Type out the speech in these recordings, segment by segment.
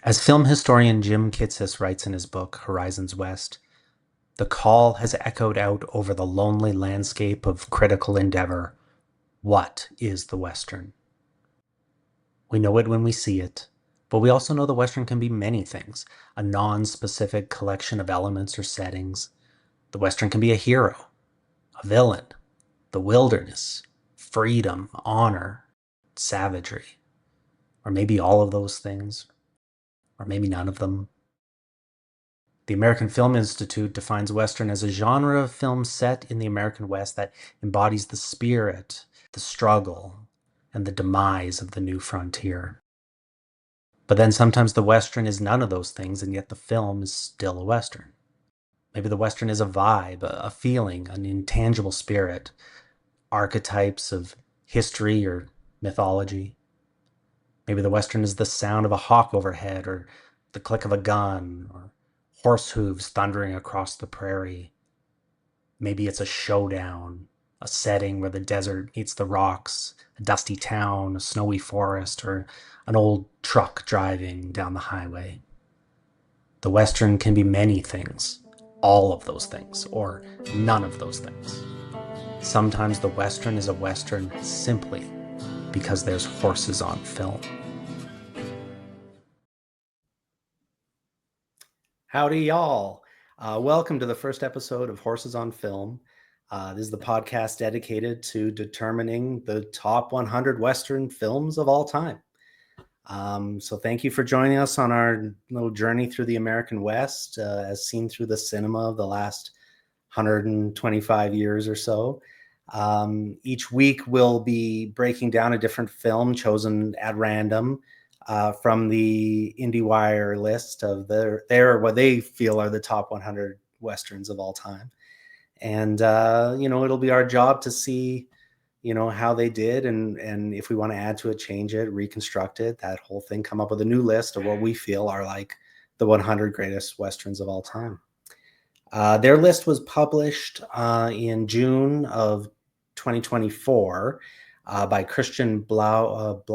As film historian Jim Kitsis writes in his book, Horizons West, the call has echoed out over the lonely landscape of critical endeavor. What is the Western? We know it when we see it, but we also know the Western can be many things, a non-specific collection of elements or settings. The Western can be a hero, a villain, the wilderness, freedom, honor, savagery, or maybe all of those things, or maybe none of them. The American Film Institute defines Western as a genre of film set in the American West that embodies the spirit, the struggle, and the demise of the new frontier. But then sometimes the Western is none of those things, and yet the film is still a Western. Maybe the Western is a vibe, a feeling, an intangible spirit, archetypes of history or mythology. Maybe the Western is the sound of a hawk overhead, or the click of a gun, or horse hooves thundering across the prairie. Maybe it's a showdown, a setting where the desert meets the rocks, a dusty town, a snowy forest, or an old truck driving down the highway. The Western can be many things, all of those things, or none of those things. Sometimes the Western is a Western simply because there's horses on film. Howdy, y'all. Welcome to the first episode of Horses on Film. This is the podcast dedicated to determining the top 100 Western films of all time. So thank you for joining us on our little journey through the American West, as seen through the cinema of the last 125 years or so. Each week we'll be breaking down a different film chosen at random from the Indiewire list of their what they feel are the top 100 Westerns of all time. And, it'll be our job to see, how they did. And if we want to add to it, change it, reconstruct it, that whole thing, come up with a new list of what we feel are like the 100 greatest Westerns of all time. Their list was published in June of 2024 by Christian Blauvelt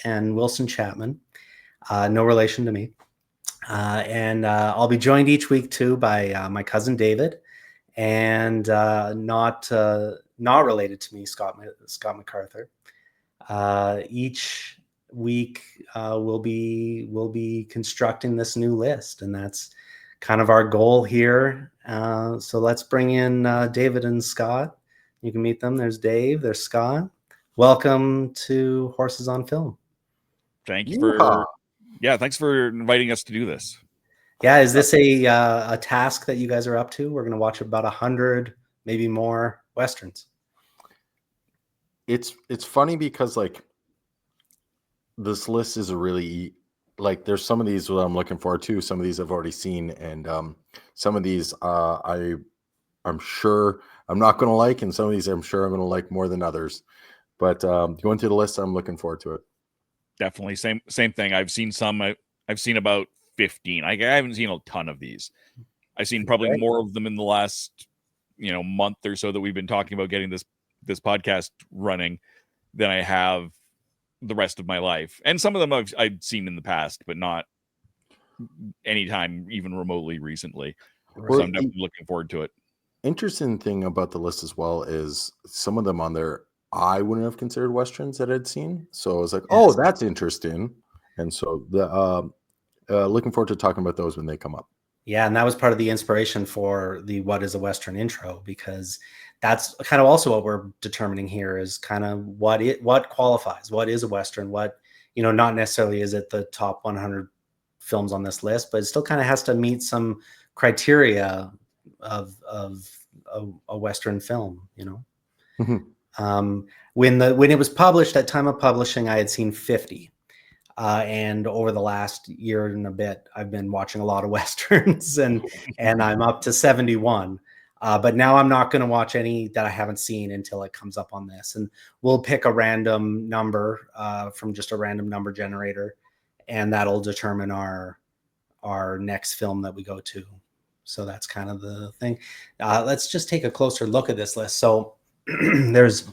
and Wilson Chapman. No relation to me. And I'll be joined each week too by my cousin David, and not related to me, Scott MacArthur. Each week we'll be constructing this new list, and that's kind of our goal here. So let's bring in David and Scott. You can meet them. There's Dave, there's Scott. Welcome to Horses on Film. Thanks for inviting us to do this. Yeah, is this a task that you guys are up to? We're going to watch about 100, maybe more Westerns. It's funny because like this list is a really like there's some of these that I'm looking forward to. Some of these I've already seen, and some of these I'm sure I'm not going to like, and some of these I'm sure I'm going to like more than others. But going through the list, I'm looking forward to it. Definitely, same thing. I've seen some. I've seen about 15. I haven't seen a ton of these. I've seen probably more of them in the last month or so that we've been talking about getting this podcast running than I have the rest of my life. And some of them I've seen in the past, but not anytime even remotely recently. So I'm definitely looking forward to it. Interesting thing about the list as well is some of them on there I wouldn't have considered Westerns that I'd seen. So I was like, oh, that's interesting. And so the looking forward to talking about those when they come up. Yeah, and that was part of the inspiration for the What is a Western intro, because that's kind of also what we're determining here is kind of what qualifies, what is a Western, what, not necessarily is it the top 100 films on this list, but it still kind of has to meet some criteria of a Western film, Mm-hmm. When it was published, at time of publishing, I had seen 50. And over the last year and a bit, I've been watching a lot of Westerns, and I'm up to 71. But now I'm not going to watch any that I haven't seen until it comes up on this. And we'll pick a random number from just a random number generator, and that'll determine our next film that we go to. So that's kind of the thing. Let's just take a closer look at this list. So there's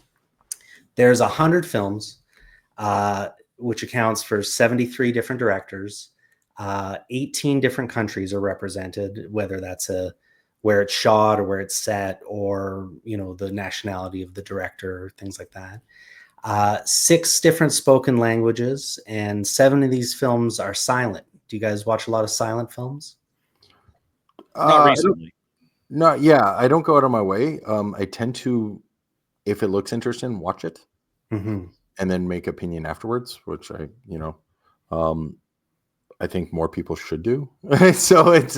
100 films. which accounts for 73 different directors. 18 different countries are represented, whether that's where it's shot or where it's set, or the nationality of the director, things like that. 6 different spoken languages, and 7 of these films are silent. Do you guys watch a lot of silent films? Not recently. I don't go out of my way. I tend to, if it looks interesting, watch it, and then make opinion afterwards, which I think more people should do. So it's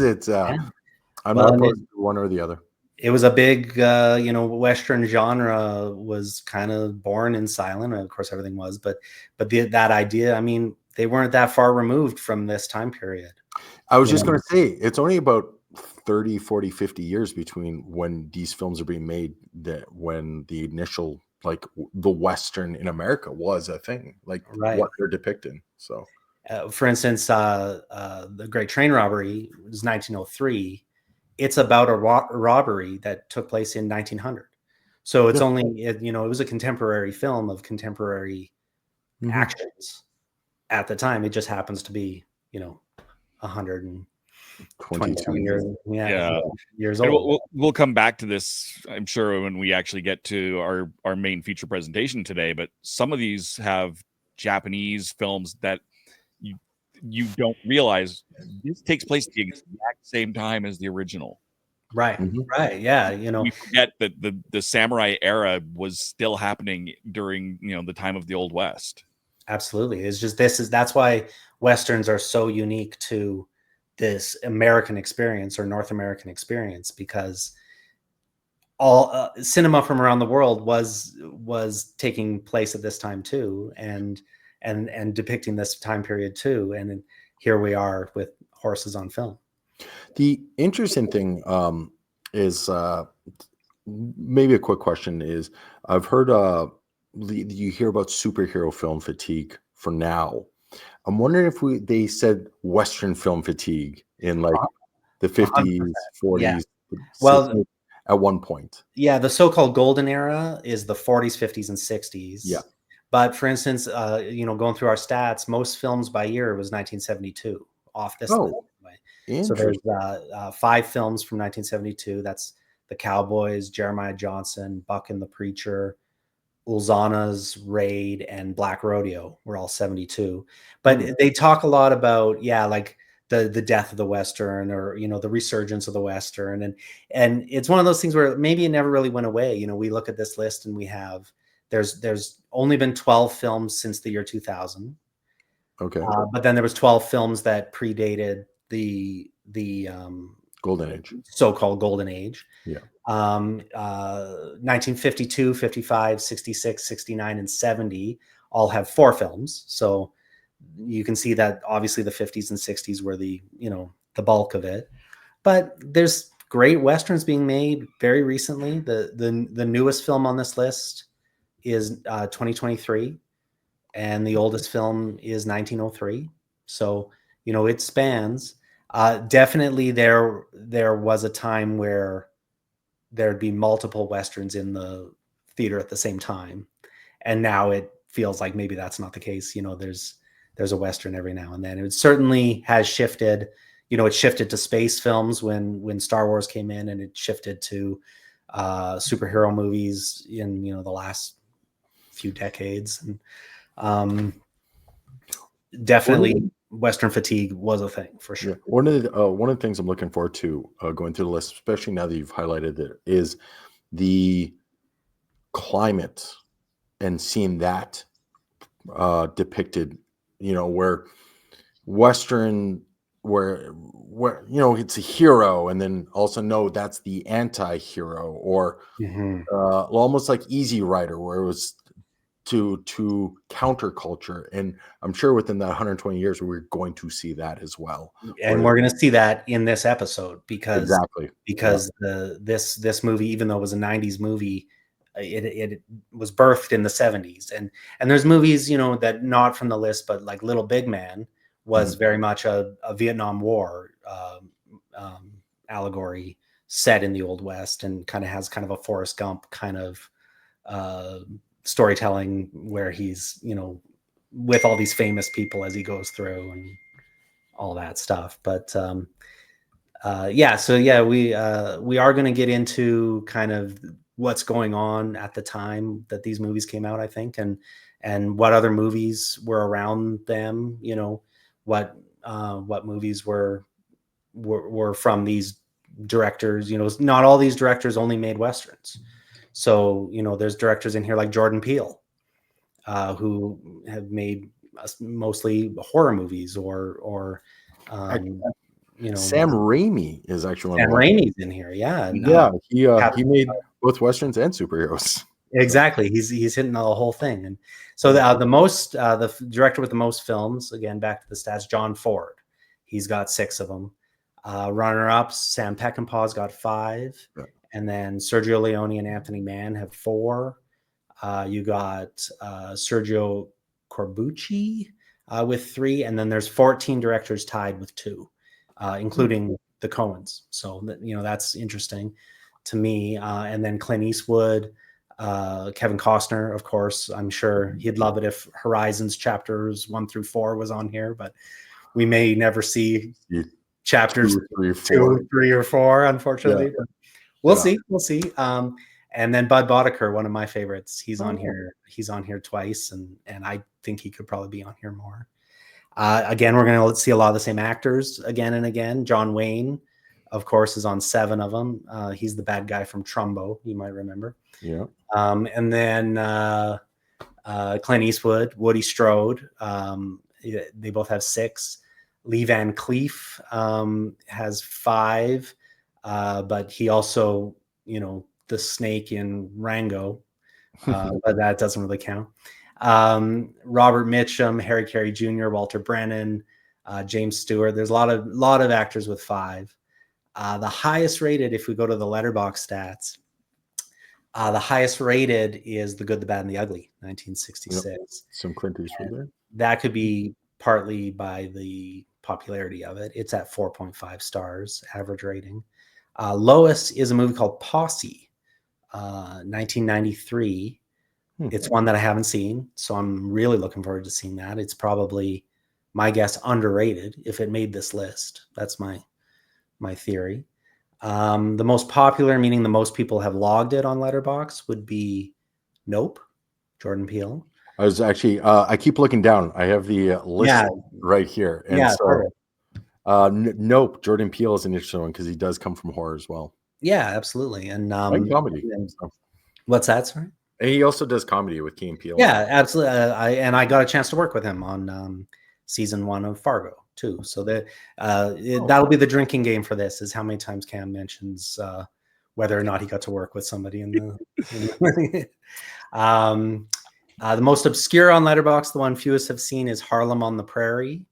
I'm not opposed to one or the other. It was a big, Western genre was kind of born in silent. Of course, everything was, but that idea, I mean, they weren't that far removed from this time period. I was just going to say, it's only about 30, 40, 50 years between when these films are being made, that when the initial, like, the Western in America was a thing, like what they're depicting. So, for instance, The Great Train Robbery was 1903. It's about a robbery that took place in 1900. So it's only, it was a contemporary film of contemporary actions at the time. It just happens to be, 122 years, years old. We'll come back to this, I'm sure, when we actually get to our main feature presentation today. But some of these have Japanese films that you don't realize this takes place at the exact same time as the original. Right. Yeah. We forget that the samurai era was still happening during, the time of the Old West. Absolutely. It's just, that's why Westerns are so unique to this American experience or North American experience, because all cinema from around the world was taking place at this time too, and depicting this time period too. And here we are with horses on film. The interesting thing is maybe a quick question is, I've heard you hear about superhero film fatigue for now. I'm wondering if they said Western film fatigue in like the 50s, 40s, well, at one point. Yeah, the so-called golden era is the 40s, 50s, and 60s. Yeah. But for instance, going through our stats, most films by year was 1972 off this list. So there's 5 films from 1972. That's The Cowboys, Jeremiah Johnson, Buck and the Preacher, Ulzana's Raid, and Black Rodeo were all 72. But they talk a lot about, like the death of the Western, or, the resurgence of the Western. And it's one of those things where maybe it never really went away. We look at this list and we have, there's only been 12 films since the year 2000. Okay. But then there was 12 films that predated the golden age, so-called golden age. Yeah. 1952, 55, 66, 69, and 70 all have 4 films. So you can see that obviously the 50s and 60s were the bulk of it. But there's great Westerns being made very recently. The newest film on this list is 2023, and the oldest film is 1903. So, it spans. Definitely there was a time where there'd be multiple Westerns in the theater at the same time. And now it feels like maybe that's not the case. There's a Western every now and then. It certainly has shifted. It shifted to space films when Star Wars came in, and it shifted to superhero movies in, the last few decades. And definitely Western fatigue was a thing for sure. Yeah. One of the things I'm looking forward to going through the list, especially now that you've highlighted it, is the climate and seeing that depicted. Where Western, where it's a hero, and then also no, that's the anti-hero, or almost like Easy Rider, where it was to counterculture. And I'm sure within that 120 years we're going to see that as well, and we're going to see that in this episode, because yeah. This movie, even though it was a 90s movie, it was birthed in the 70s. And there's movies that not from the list, but like Little Big Man was very much a Vietnam War allegory set in the Old West, and kind of has kind of a Forrest Gump kind of storytelling, where he's with all these famous people as he goes through and all that stuff. But we are going to get into kind of what's going on at the time that these movies came out, I think, and what other movies were around them. You know, what movies were from these directors. You know, not all these directors only made westerns. So, you know, there's directors in here like Jordan Peele, who have made mostly horror movies or you know, Sam Raimi is actually Sam Raimi's in here. Yeah. And, he made both westerns and superheroes. Exactly. He's hitting the whole thing. And so the director with the most films, again, back to the stats, John Ford, he's got 6 of them. Runner-ups, Sam Peckinpah's got 5. Right. And then Sergio Leone and Anthony Mann have 4. You got Sergio Corbucci with 3. And then there's 14 directors tied with 2, including the Coens. So, you know, that's interesting to me. And then Clint Eastwood, Kevin Costner, of course. I'm sure he'd love it if Horizons chapters 1 through 4 was on here, but we may never see chapters 2, 3, or 4, unfortunately. Yeah. But we'll see. And then Bud Boddicker, one of my favorites. He's on here. He's on here twice, and I think he could probably be on here more. Again, we're going to see a lot of the same actors again and again. John Wayne, of course, is on 7 of them. He's the bad guy from Trumbo, you might remember. Yeah. And then Clint Eastwood, Woody Strode. They both have 6. Lee Van Cleef has 5, but he also, you know, the snake in Rango, but that doesn't really count. Robert Mitchum, Harry Carey Jr., Walter Brennan, James Stewart. There's a lot of actors with 5. The highest rated, if we go to the Letterboxd stats, the highest rated is The Good, the Bad, and the Ugly, 1966. Yep. Some Clint Eastwood there. That could be partly by the popularity of it. It's at 4.5 stars average rating. Lowest is a movie called Posse, 1993. It's one that I haven't seen, so I'm really looking forward to seeing that. It's probably, my guess, underrated if it made this list. That's my theory. The most popular, meaning the most people have logged it on Letterboxd, would be Nope, Jordan Peele. I was actually, I keep looking down. I have the list right here. And Nope, Jordan Peele is an interesting one because he does come from horror as well. Yeah, absolutely. And comedy. What's that, sorry? And he also does comedy with Key and Peele. Yeah, absolutely. I got a chance to work with him on season 1 of Fargo too. So that'll be the drinking game for this, is how many times Cam mentions whether or not he got to work with somebody in the the most obscure on Letterboxd, the one fewest have seen, is Harlem on the Prairie,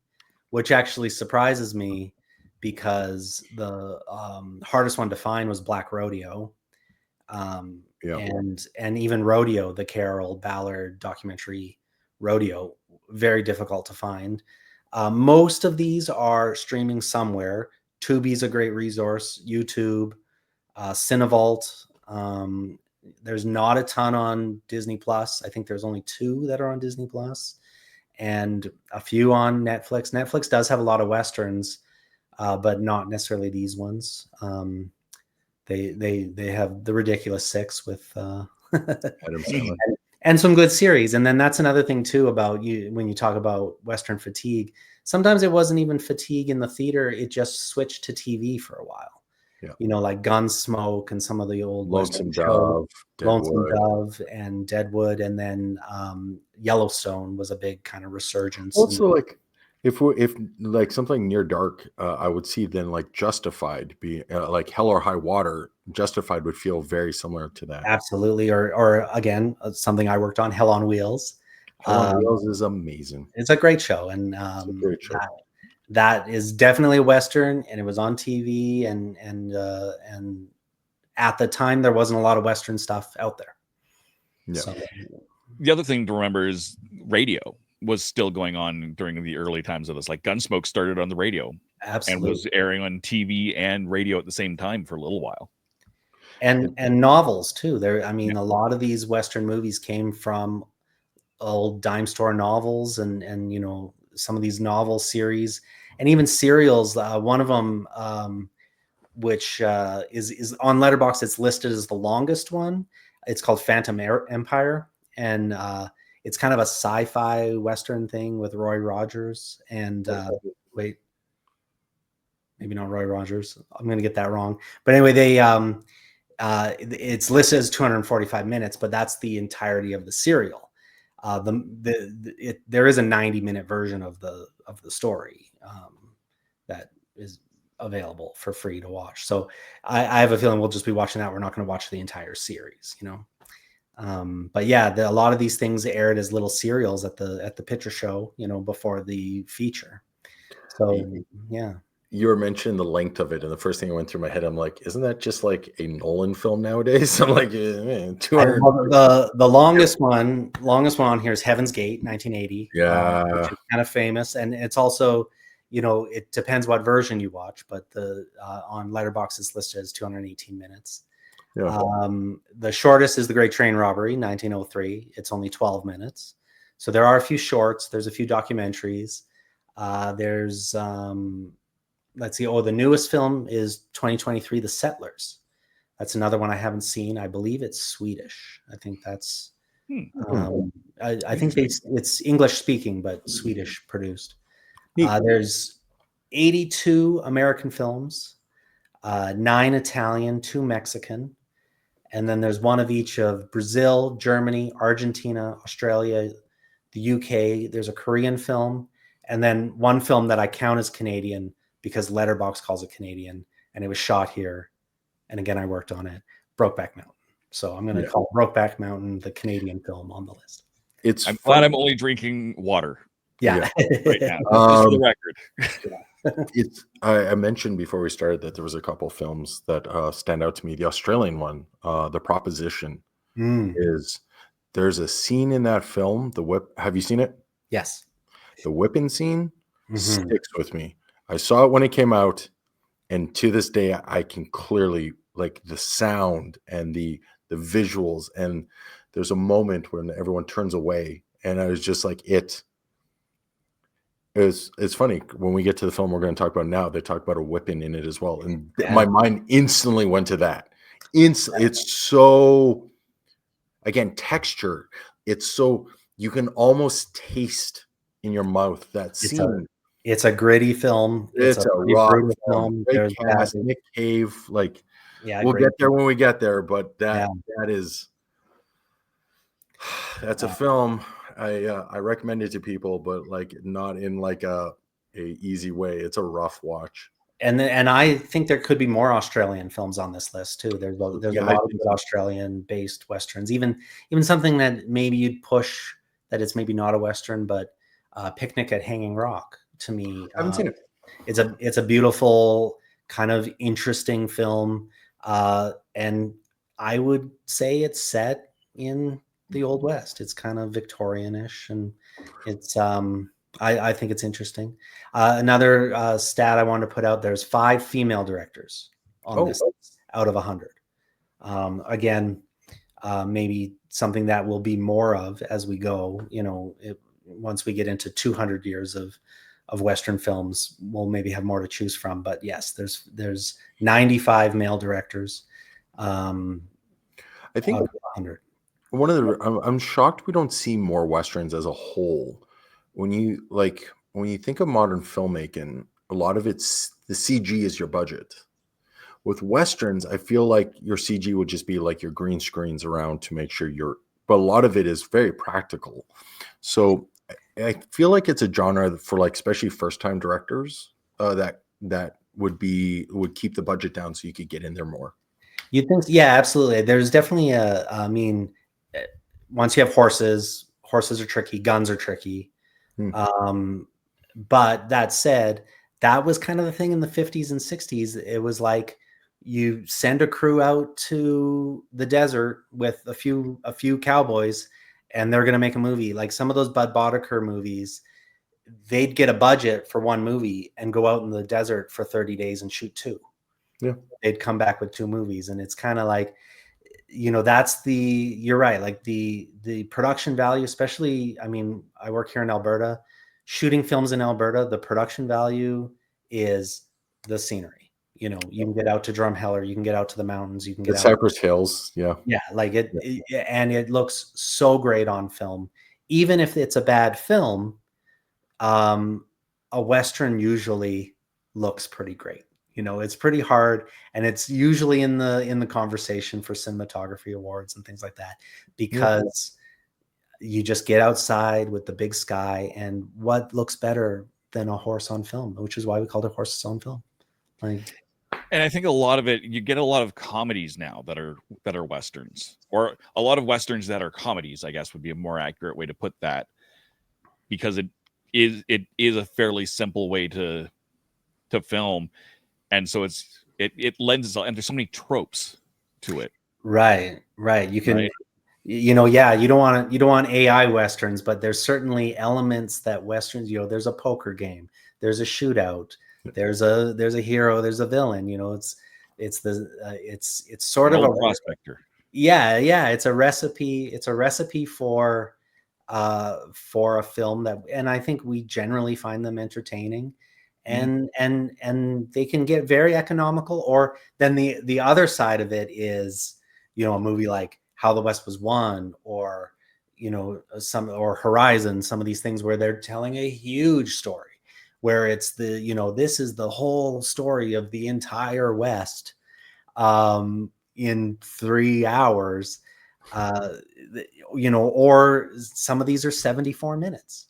which actually surprises me because the hardest one to find was Black Rodeo. And even Rodeo, the Carol Ballard documentary Rodeo, very difficult to find. Most of these are streaming somewhere. Tubi's a great resource, YouTube, Cinevault. There's not a ton on Disney Plus. I think there's only 2 that are on Disney Plus, and a few on Netflix. Netflix does have a lot of Westerns, but not necessarily these ones. They have the Ridiculous 6 with Adam Sandler. And some good series. And then that's another thing too about you when you talk about Western fatigue. Sometimes it wasn't even fatigue in the theater; it just switched to TV for a while. Yeah. You know, like Gunsmoke and some of the old Lonesome Dove, and Deadwood, and then Yellowstone was a big kind of resurgence. Also, like if like something near dark, I would see then like Justified be like Hell or High Water. Justified would feel very similar to that. Absolutely, or again, something I worked on, Hell on Wheels. Hell on Wheels is amazing. It's a great show, and it's a great show. That is definitely a Western, and it was on TV, and at the time there wasn't a lot of Western stuff out there. Yeah. So, the other thing to remember is radio was still going on during the early times of this. Like Gunsmoke started on the radio, absolutely, and was airing on TV and radio at the same time for a little while. And novels too. A lot of these Western movies came from old dime store novels and you know, some of these novel series and even serials. One of them, which is on Letterboxd, it's listed as the longest one. It's called Phantom Empire, and it's kind of a sci-fi Western thing with Roy Rogers and wait, maybe not Roy Rogers. I'm going to get that wrong. But anyway, it's listed as 245 minutes, but that's the entirety of the serial. There is a 90-minute version of the story that is available for free to watch. So I have a feeling we'll just be watching that. We're not going to watch the entire series, you know. But yeah, a lot of these things aired as little serials at the picture show, you know, before the feature. So yeah. You were mentioning the length of it, and the first thing that went through my head, I'm like, isn't that just like a Nolan film nowadays? I'm like, man, 200. The longest one on here is Heaven's Gate, 1980. Yeah, which is kind of famous, and it's also, you know, it depends what version you watch, but the on Letterboxd it's listed as 218 minutes. Yeah. The shortest is The Great Train Robbery, 1903. It's only 12 minutes. So there are a few shorts. There's a few documentaries. There's let's see. Oh, the newest film is 2023, The Settlers. That's another one I haven't seen. I believe it's Swedish. I think that's. I think it's English speaking, but Swedish produced. There's 82 American films, 9 Italian, 2 Mexican, and then there's one of each of Brazil, Germany, Argentina, Australia, the UK. There's a Korean film, and then one film that I count as Canadian because Letterboxd calls it Canadian, and it was shot here. And again, I worked on it, Brokeback Mountain. So I'm going to call Brokeback Mountain the Canadian film on the list. I'm glad I'm only drinking water. Yeah. Right now. Just for the record. I mentioned before we started that there was a couple films that stand out to me. The Australian one, The Proposition, is there's a scene in that film, the whip. Have you seen it? Yes. The whipping scene sticks with me. I saw it when it came out, and to this day, I can clearly, like, the sound and the visuals. And there's a moment when everyone turns away, and I was just like, it's funny when we get to the film we're going to talk about now. They talk about a whipping in it as well, and my mind instantly went to that. It's so, again, texture. It's so you can almost taste in your mouth that scene. It's a gritty film. It's a raw film. Great cast, Nick Cave. Like, we'll get there when we get there, but that's a film. I recommend it to people, but like not in like a easy way. It's a rough watch. And I think there could be more Australian films on this list too. There's a lot of Australian-based westerns. Even something that maybe you'd push that it's maybe not a western, but Picnic at Hanging Rock. To me, I haven't seen it. It's a beautiful, kind of interesting film, and I would say it's set in the Old West. It's kind of Victorian-ish, and it's I think it's interesting. Another stat I wanted to put out: there's 5 female directors on this out of 100. Again, maybe something that will be more of as we go. You know, once we get into 200 years of Western films, we'll maybe have more to choose from. But yes, there's 95 male directors. I think 100. I'm shocked we don't see more Westerns as a whole. When you think of modern filmmaking, a lot of it's the CG is your budget. With Westerns, I feel like your CG would just be like your green screens around to make sure but a lot of it is very practical. So I feel like it's a genre for, like, especially first-time directors that would keep the budget down so you could get in there more. You think? Yeah, absolutely. There's definitely once you have horses are tricky, guns are tricky. But that said, that was kind of the thing in the 50s and 60s. It was like you send a crew out to the desert with a few cowboys, and they're going to make a movie. Like some of those Bud Boddicker movies, they'd get a budget for one movie and go out in the desert for 30 days and shoot 2. Yeah. They'd come back with 2 movies. And it's kind of like, you're right. Like the production value, especially, I mean, I work here in Alberta, shooting films in Alberta, the production value is the scenery. You can get out to Drumheller, you can get out to the mountains, you can get The out. Cypress Hills. Yeah. Yeah. Like and it looks so great on film. Even if it's a bad film, a Western usually looks pretty great. It's pretty hard, and it's usually in the conversation for cinematography awards and things like that, because you just get outside with the big sky, and what looks better than a horse on film, which is why we called it Horses on Film. Like, and I think a lot of it, you get a lot of comedies now that are Westerns, or a lot of Westerns that are comedies, I guess would be a more accurate way to put that, because it is a fairly simple way to film. And so it lends itself, and there's so many tropes to it. Right. You can, you don't want AI Westerns, but there's certainly elements that Westerns, there's a poker game, there's a shootout, there's a hero, there's a villain, it's sort of a prospector. Yeah. It's a recipe for a film that, and I think we generally find them entertaining. And they can get very economical. Or then the other side of it is, a movie like How the West Was Won, or or Horizon, some of these things where they're telling a huge story, where it's this is the whole story of the entire West in 3 hours, or some of these are 74 minutes.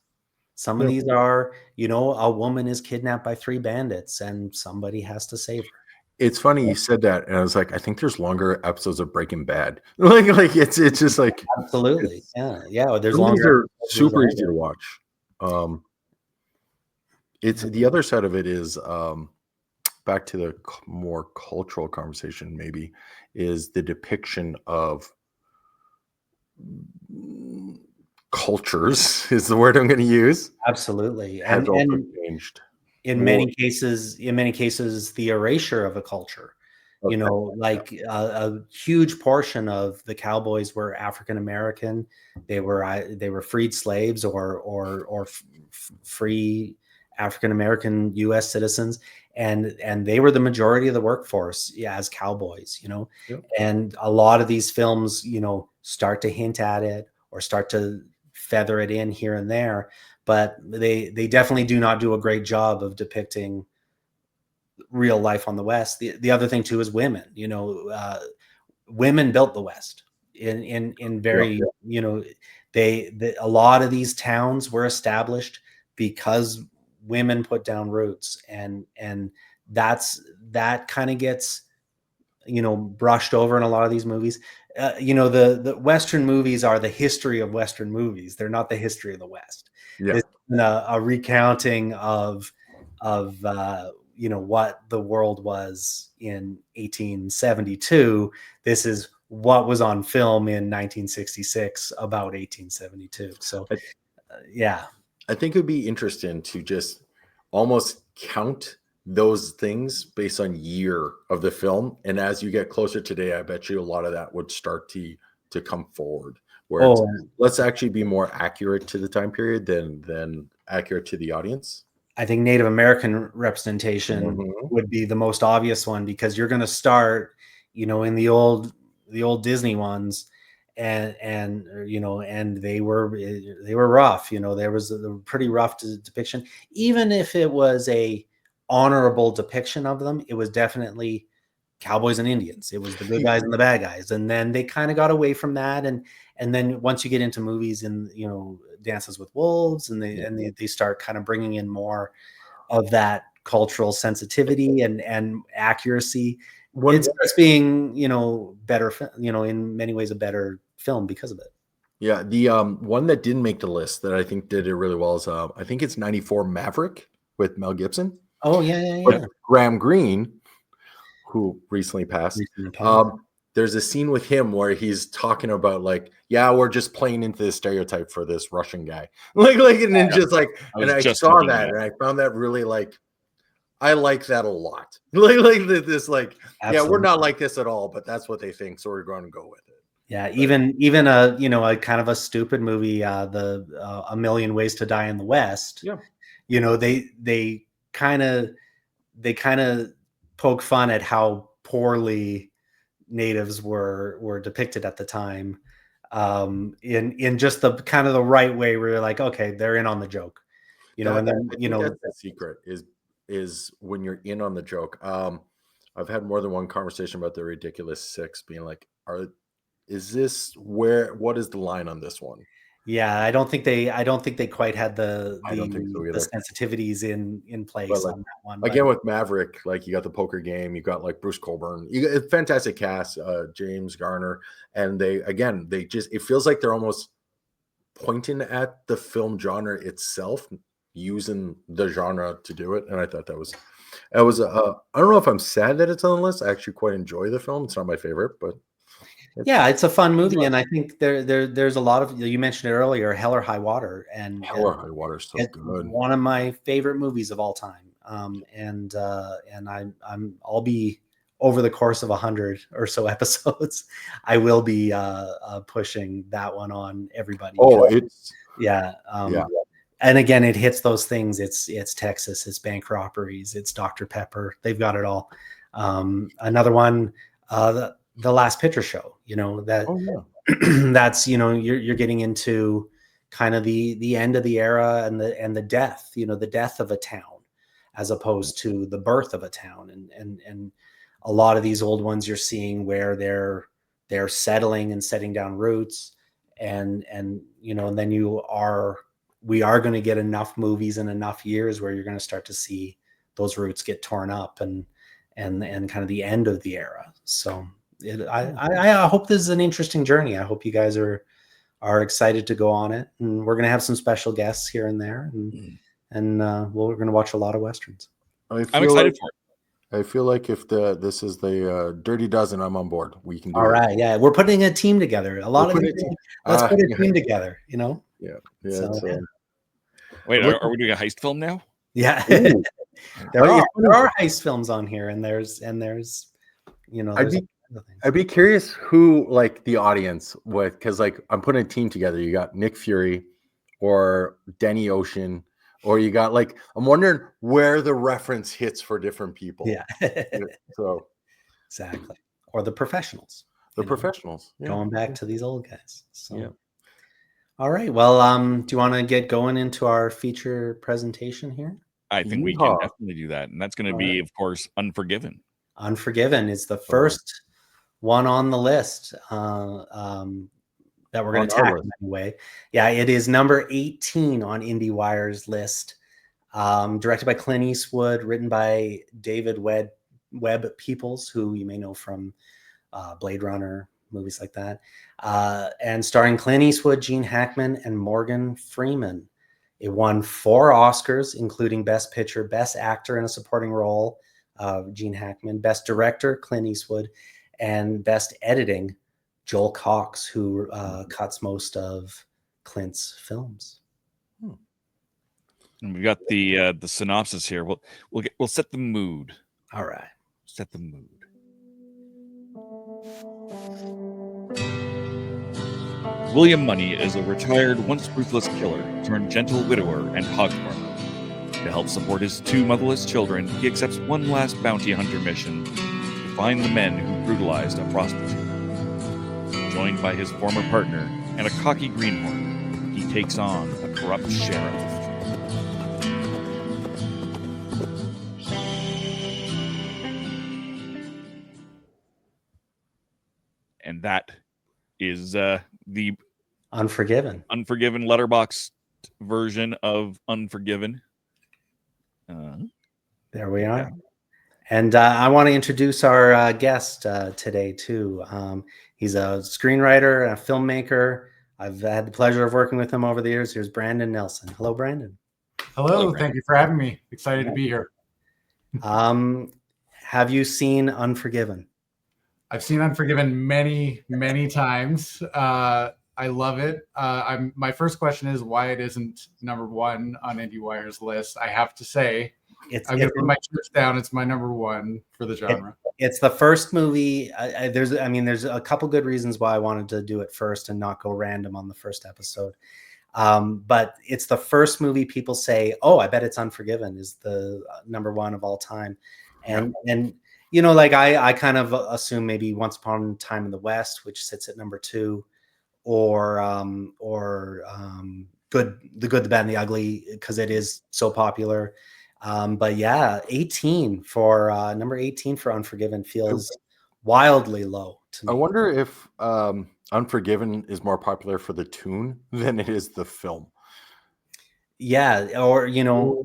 Some of these are, a woman is kidnapped by 3 bandits and somebody has to save her. It's funny you said that, and I was like, I think there's longer episodes of Breaking Bad. like it's just like, absolutely, yeah. There's longer. Are super easy to watch. It's the other side of it is back to the more cultural conversation. Maybe is the depiction of cultures is the word I'm going to use. Absolutely, has also changed. In many cases, the erasure of a culture. Like a huge portion of the cowboys were African American. They were freed slaves or free African American U.S. citizens, and they were the majority of the workforce as cowboys. And a lot of these films, start to hint at it or start to feather it in here and there, but they definitely do not do a great job of depicting real life on the West. The other thing too is women. Women built the West in very a lot of these towns were established because women put down roots, and that kind of gets brushed over in a lot of these movies. The Western movies are the history of Western movies. They're not the history of the West. Yeah. It's a recounting of what the world was in 1872. This is what was on film in 1966 about 1872. So, I think it would be interesting to just almost count those things based on year of the film. And as you get closer today, I bet you a lot of that would start to come forward, where let's actually be more accurate to the time period than accurate to the audience. I think Native American representation would be the most obvious one, because you're going to start, in the old Disney ones, and they were rough. There was a pretty rough depiction. Even if it was a honorable depiction of them, it was definitely cowboys and Indians. It was the good guys and the bad guys. And then they kind of got away from that. And then once you get into movies and, Dances with Wolves, and they start kind of bringing in more of that cultural sensitivity and accuracy. It starts being, better, in many ways a better film because of it. Yeah. The one that didn't make the list that I think did it really well is I think it's 94 Maverick with Mel Gibson. Oh yeah. But Graham Greene, who recently passed. There's a scene with him where he's talking about we're just playing into the stereotype for this Russian guy. And then just and I saw that and I found that really I like that a lot. We're not like this at all, but that's what they think, so we're going to go with it. Yeah, even a a kind of a stupid movie, A Million Ways to Die in the West. Yeah. They kind of poke fun at how poorly natives were depicted at the time, in just the kind of the right way where you're like, okay, they're in on the joke, and then I think that's the secret is when you're in on the joke. I've had more than one conversation about the Ridiculous Six being like, what is the line on this one? Yeah, I don't think they quite had I don't think so either. the sensitivities in place But, like, on that one. again, with Maverick, like, you got the poker game, you got like Bruce Coburn, you got a fantastic cast, James Garner, and they just, it feels like they're almost pointing at the film genre itself, using the genre to do it. And I thought that was I don't know if I'm sad that it's on the list. I actually quite enjoy the film. It's not my favorite, but yeah, it's a fun movie, and I think there's a lot of, you mentioned it earlier, Hell or High Water, and Hell or High Water is so it's good. one of my favorite movies of all time. And I'll be, over the course of 100 or so episodes, I will be pushing that one on everybody. Oh, it's yeah. yeah. And again, it hits those things. It's Texas, it's bank robberies, it's Dr. Pepper. They've got it all. Another one, the Last Picture Show. That Oh, yeah. that's you're getting into kind of the end of the era and the death, the death of a town, as opposed to the birth of a town. And a lot of these old ones you're seeing where they're settling and setting down roots, and then we are going to get enough movies in enough years where you're going to start to see those roots get torn up and kind of the end of the era. So I hope this is an interesting journey. I hope you guys are excited to go on it, and we're going to have some special guests here and there, and we're going to watch a lot of Westerns. I'm excited for it. I feel like if this is the Dirty Dozen, I'm on board. We can do All right. Yeah, we're putting a team together. Let's put a team together. Yeah. So, wait, are we doing a heist film now? Yeah. there are heist films on here, and there's I'd be curious who, like, the audience with, because, like, I'm putting a team together. You got Nick Fury or Danny Ocean, or you got, like, I'm wondering where the reference hits for different people. Yeah. So exactly. Or the professionals. Professionals. Yeah. Going back to these old guys. So yeah. All right. Well, do you want to get going into our feature presentation here? I think we can definitely do that. And that's going to be, of course, Unforgiven. Unforgiven is the first one on the list that we're going to tackle anyway. Yeah, it is number 18 on Indiewire's list. Directed by Clint Eastwood, written by David Webb Peoples, who you may know from Blade Runner, movies like that, and starring Clint Eastwood, Gene Hackman, and Morgan Freeman. It won 4 Oscars, including Best Picture, Best Actor in a Supporting Role, Gene Hackman, Best Director, Clint Eastwood, and Best Editing, Joel Cox, who cuts most of Clint's films. And we've got the synopsis here. We'll set the mood. All right, set the mood. William Munny is a retired, once-ruthless killer turned gentle widower and hog farmer. To help support his 2 motherless children, he accepts one last bounty hunter mission to find the men who brutalized a prostitute. Joined by his former partner and a cocky greenhorn, he takes on a corrupt sheriff. And that is the Unforgiven letterbox version of Unforgiven. There we are. And I want to introduce our guest today too. He's a screenwriter, a filmmaker. I've had the pleasure of working with him over the years. Here's Brandon Nelson. Hello, Brandon. Hello, thank you for having me. Excited to be here. Have you seen Unforgiven? I've seen Unforgiven many, many times. I love it. My first question is why it isn't number 1 on Indiewire's list. I have to say, I'm gonna put my chips down. It's my number one for the genre. It's the first movie. There's a couple good reasons why I wanted to do it first and not go random on the first episode. But it's the first movie people say, "Oh, I bet it's Unforgiven," is the number one of all time, and you know, like I kind of assume maybe Once Upon a Time in the West, which sits at number 2, or Good, the Good, the Bad, and the Ugly, because it is so popular. But yeah, 18 for number 18 for Unforgiven feels wildly low to me. I wonder if Unforgiven is more popular for the tune than it is the film. Yeah, or you know,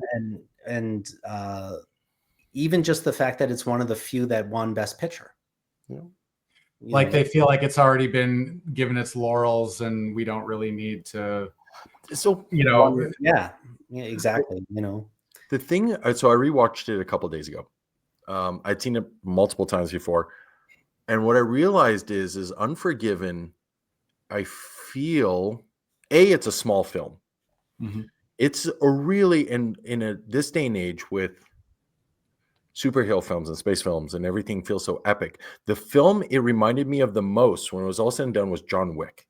and even just the fact that it's one of the few that won Best Picture. Yeah. Like they feel like it's already been given its laurels, and we don't really need to. So you know, yeah, exactly. You know, the thing. So I rewatched it a couple of days ago. I'd seen it multiple times before, and what I realized is Unforgiven. I feel it's a small film. Mm-hmm. It's a really in this day and age with superhero films and space films and everything feels so epic. The film it reminded me of the most when it was all said and done was John Wick,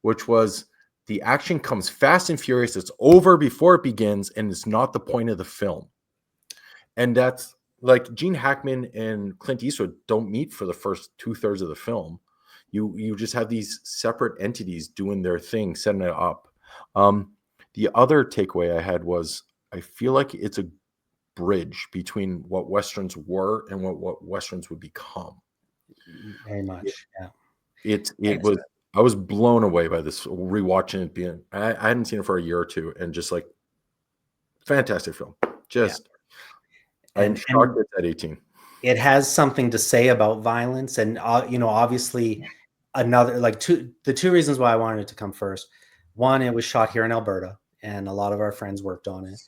which was the action comes fast and furious. It's over before it begins, and it's not the point of the film. And that's like Gene Hackman and Clint Eastwood don't meet for the first 2/3 of the film. You just have these separate entities doing their thing, setting it up. The other takeaway I had was I feel like it's a bridge between what Westerns were and what Westerns would become. Very much, yeah. It was. I was blown away by this rewatching it. Being I hadn't seen it for a year or two, and just like fantastic film. Just I'm shocked it's at 18. It has something to say about violence, and you know, obviously, another like the two reasons why I wanted it to come first. One, it was shot here in Alberta, and a lot of our friends worked on it.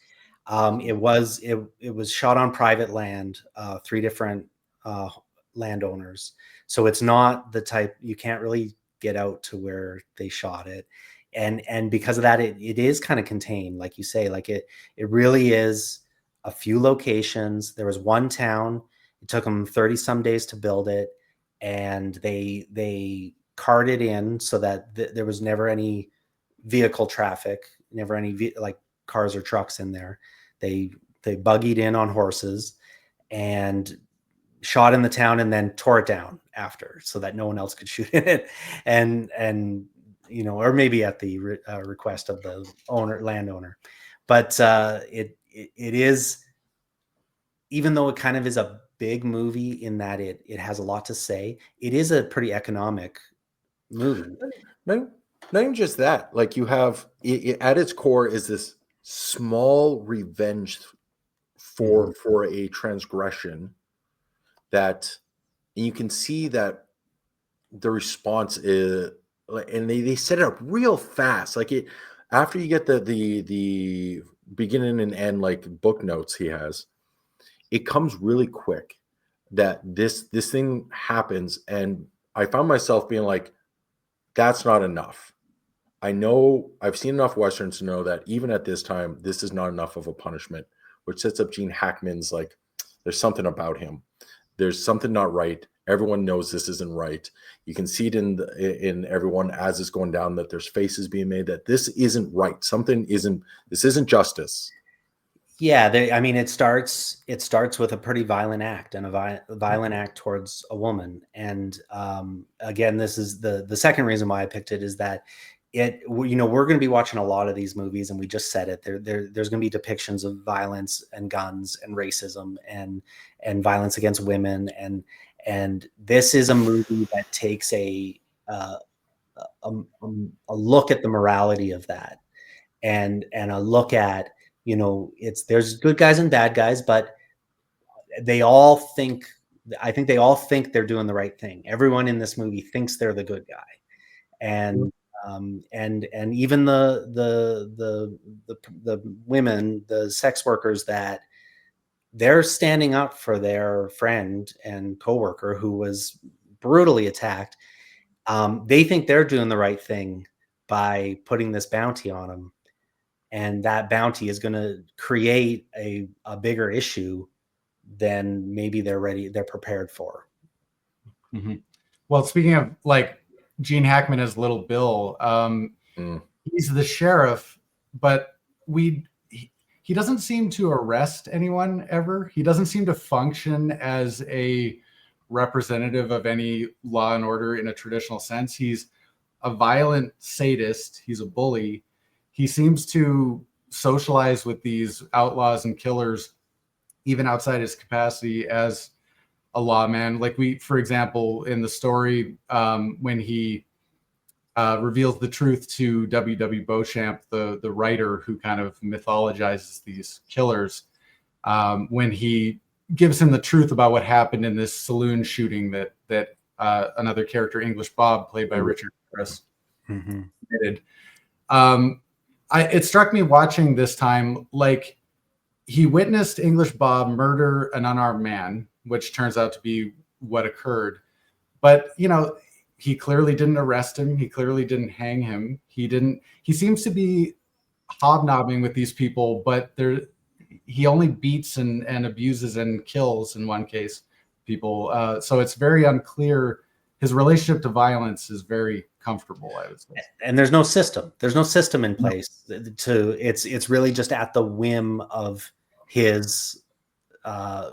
It was shot on private land, 3 different landowners. So it's not the type you can't really get out to where they shot it, and because of that, it is kind of contained, like you say. Like it really is a few locations. There was one town. It took them 30 some days to build it, and they carted in so that there was never any vehicle traffic, never any like cars or trucks in there. They buggied in on horses and shot in the town and then tore it down after so that no one else could shoot in it. And you know, or maybe at the request of the landowner. But it is, even though it kind of is a big movie in that it has a lot to say, it is a pretty economic movie. Not even just that. Like you have it at its core is this small revenge for a transgression that you can see that the response is, and they set it up real fast. Like it after you get the beginning and end like book notes he has, it comes really quick that this thing happens, and I found myself being like, that's not enough. I know I've seen enough Westerns to know that even at this time, this is not enough of a punishment, which sets up Gene Hackman's like, there's something about him. There's something not right. Everyone knows this isn't right. You can see it in everyone as it's going down that there's faces being made that this isn't right. This isn't justice. Yeah, I mean, it starts with a pretty violent act, and a violent act towards a woman. And again, this is the second reason why I picked it, is that you know, we're going to be watching a lot of these movies, and we just said it. There's going to be depictions of violence and guns and racism and violence against women, and this is a movie that takes a look at the morality of that, and a look at, you know, there's good guys and bad guys, but I think they all think they're doing the right thing. Everyone in this movie thinks they're the good guy, and even the women, the sex workers, that they're standing up for their friend and coworker who was brutally attacked. They think they're doing the right thing by putting this bounty on them. and that bounty is going to create a bigger issue than maybe they're prepared for. Mm-hmm. Well, speaking of like Gene Hackman as Little Bill, he's the sheriff, but he doesn't seem to arrest anyone ever. He doesn't seem to function as a representative of any law and order in a traditional sense. He's a violent sadist. He's a bully. He seems to socialize with these outlaws and killers even outside his capacity as a lawman. Like for example, in the story, when he reveals the truth to W.W. Beauchamp, the writer who kind of mythologizes these killers, when he gives him the truth about what happened in this saloon shooting that another character, English Bob, played by Richard Harris, did. It struck me watching this time, like he witnessed English Bob murder an unarmed man, which turns out to be what occurred. But, he clearly didn't arrest him. He clearly didn't hang him. He seems to be hobnobbing with these people, but he only beats and abuses and kills, in one case, people. So it's very unclear. His relationship to violence is very comfortable, I would say. And there's no system. There's no system in place it's really just at the whim of his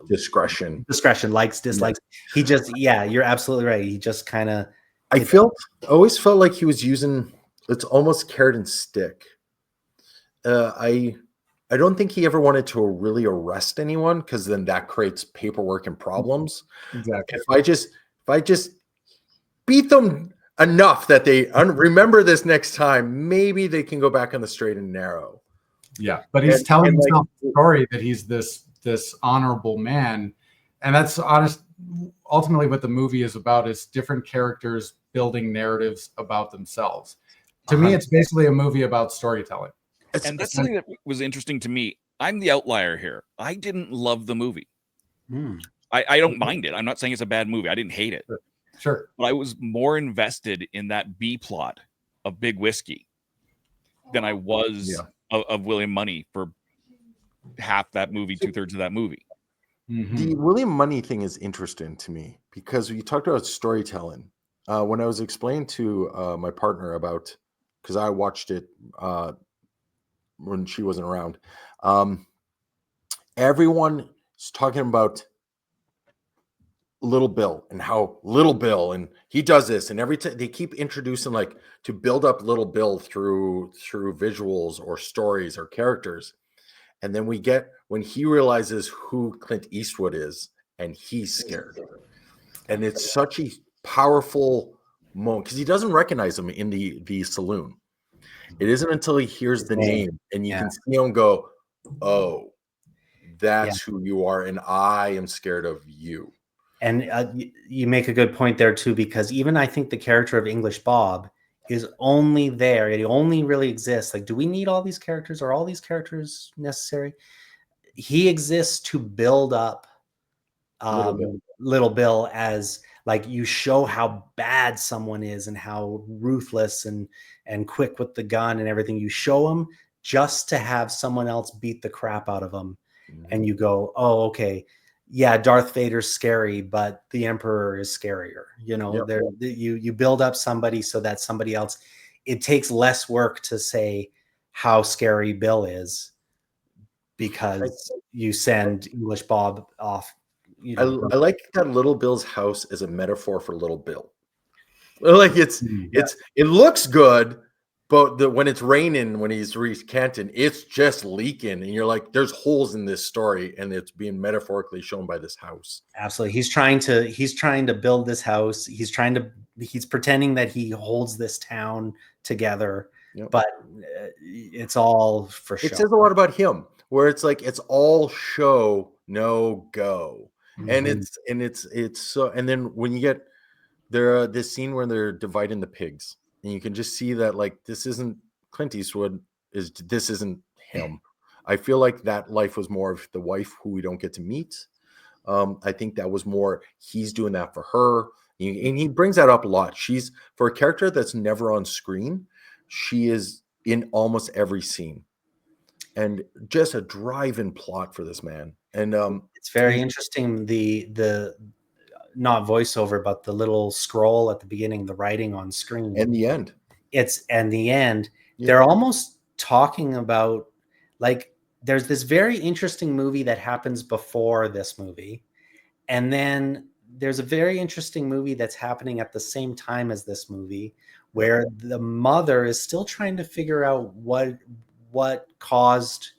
discretion, likes, dislikes. He just, you're absolutely right. He just kind of, I always felt like he was using, it's almost carrot and stick. I don't think he ever wanted to really arrest anyone, because then that creates paperwork and problems. Exactly. If I just beat them enough that they remember this next time, maybe they can go back on the straight and narrow. Yeah, but he's telling himself the story that he's this honorable man, and that's ultimately what the movie is about, is different characters building narratives about themselves. To me, it's basically a movie about storytelling. And that's something that was interesting to me. I'm the outlier here. I didn't love the movie. I don't mind it. I'm not saying it's a bad movie. I didn't hate it. Sure. But I was more invested in that B plot of Big Whiskey than I was of William Munny for half that movie, 2/3 of that movie. The William Munny thing is interesting to me, because you talked about storytelling. When I was explaining to my partner about, because I watched it when she wasn't around, everyone is talking about Little Bill and how Little Bill, and he does this, and every time they keep introducing, like, to build up Little Bill through visuals or stories or characters. And then we get when he realizes who Clint Eastwood is, and he's scared. And it's such a powerful moment, because he doesn't recognize him in the saloon. It isn't until he hears the name and you can see him go, oh, that's who you are, and I am scared of you. And you make a good point there too, because even I think the character of English Bob is only there. It only really exists. Like, do we need all these characters? Are all these characters necessary? He exists to build up Little Bill as, like, you show how bad someone is and how ruthless and quick with the gun and everything. You show him just to have someone else beat the crap out of him. And you go, oh, okay. Yeah, Darth Vader's scary, but the Emperor is scarier. You build up somebody so that somebody else, it takes less work to say how scary Bill is, because you send English Bob off. I like that Little Bill's house as a metaphor for Little Bill. Like, it looks good, but when it's raining, when he's recanting, it's just leaking, and you're like, there's holes in this story, and it's being metaphorically shown by this house. Absolutely. He's trying to build this house. He's pretending that he holds this town together, but it's all for show. It says a lot about him, where it's like, it's all show, no go. And it's so, and then when you get this scene where they're dividing the pigs, and you can just see that, like, this isn't Clint Eastwood, this isn't him. I feel like that life was more of the wife, who we don't get to meet. I think that was more, he's doing that for her. And he brings that up a lot. She's, for a character that's never on screen, she is in almost every scene. and just a drive-in plot for this man. And it's very interesting. The not voiceover, but the little scroll at the beginning, the writing on screen, in the end, they're almost talking about, like, there's this very interesting movie that happens before this movie, and then there's a very interesting movie that's happening at the same time as this movie, where the mother is still trying to figure out what caused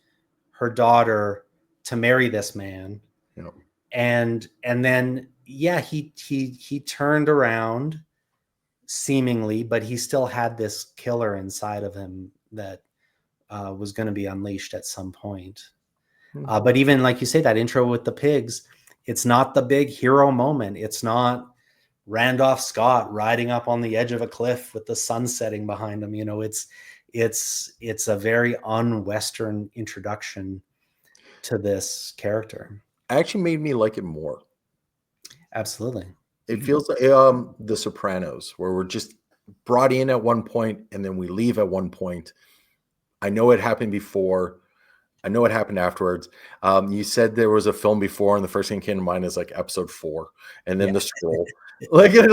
her daughter to marry this man. Yeah. And then he turned around seemingly, but he still had this killer inside of him that was going to be unleashed at some point. But even like you say, that intro with the pigs, it's not the big hero moment. It's not Randolph Scott riding up on the edge of a cliff with the sun setting behind him. You know, it's a very un-Western introduction to this character. Actually made me like it more. Absolutely. It feels like The Sopranos, where we're just brought in at one point and then we leave at one point. I know it happened before. I know it happened afterwards. You said there was a film before, and the first thing that came to mind is like episode 4, and then the scroll. It could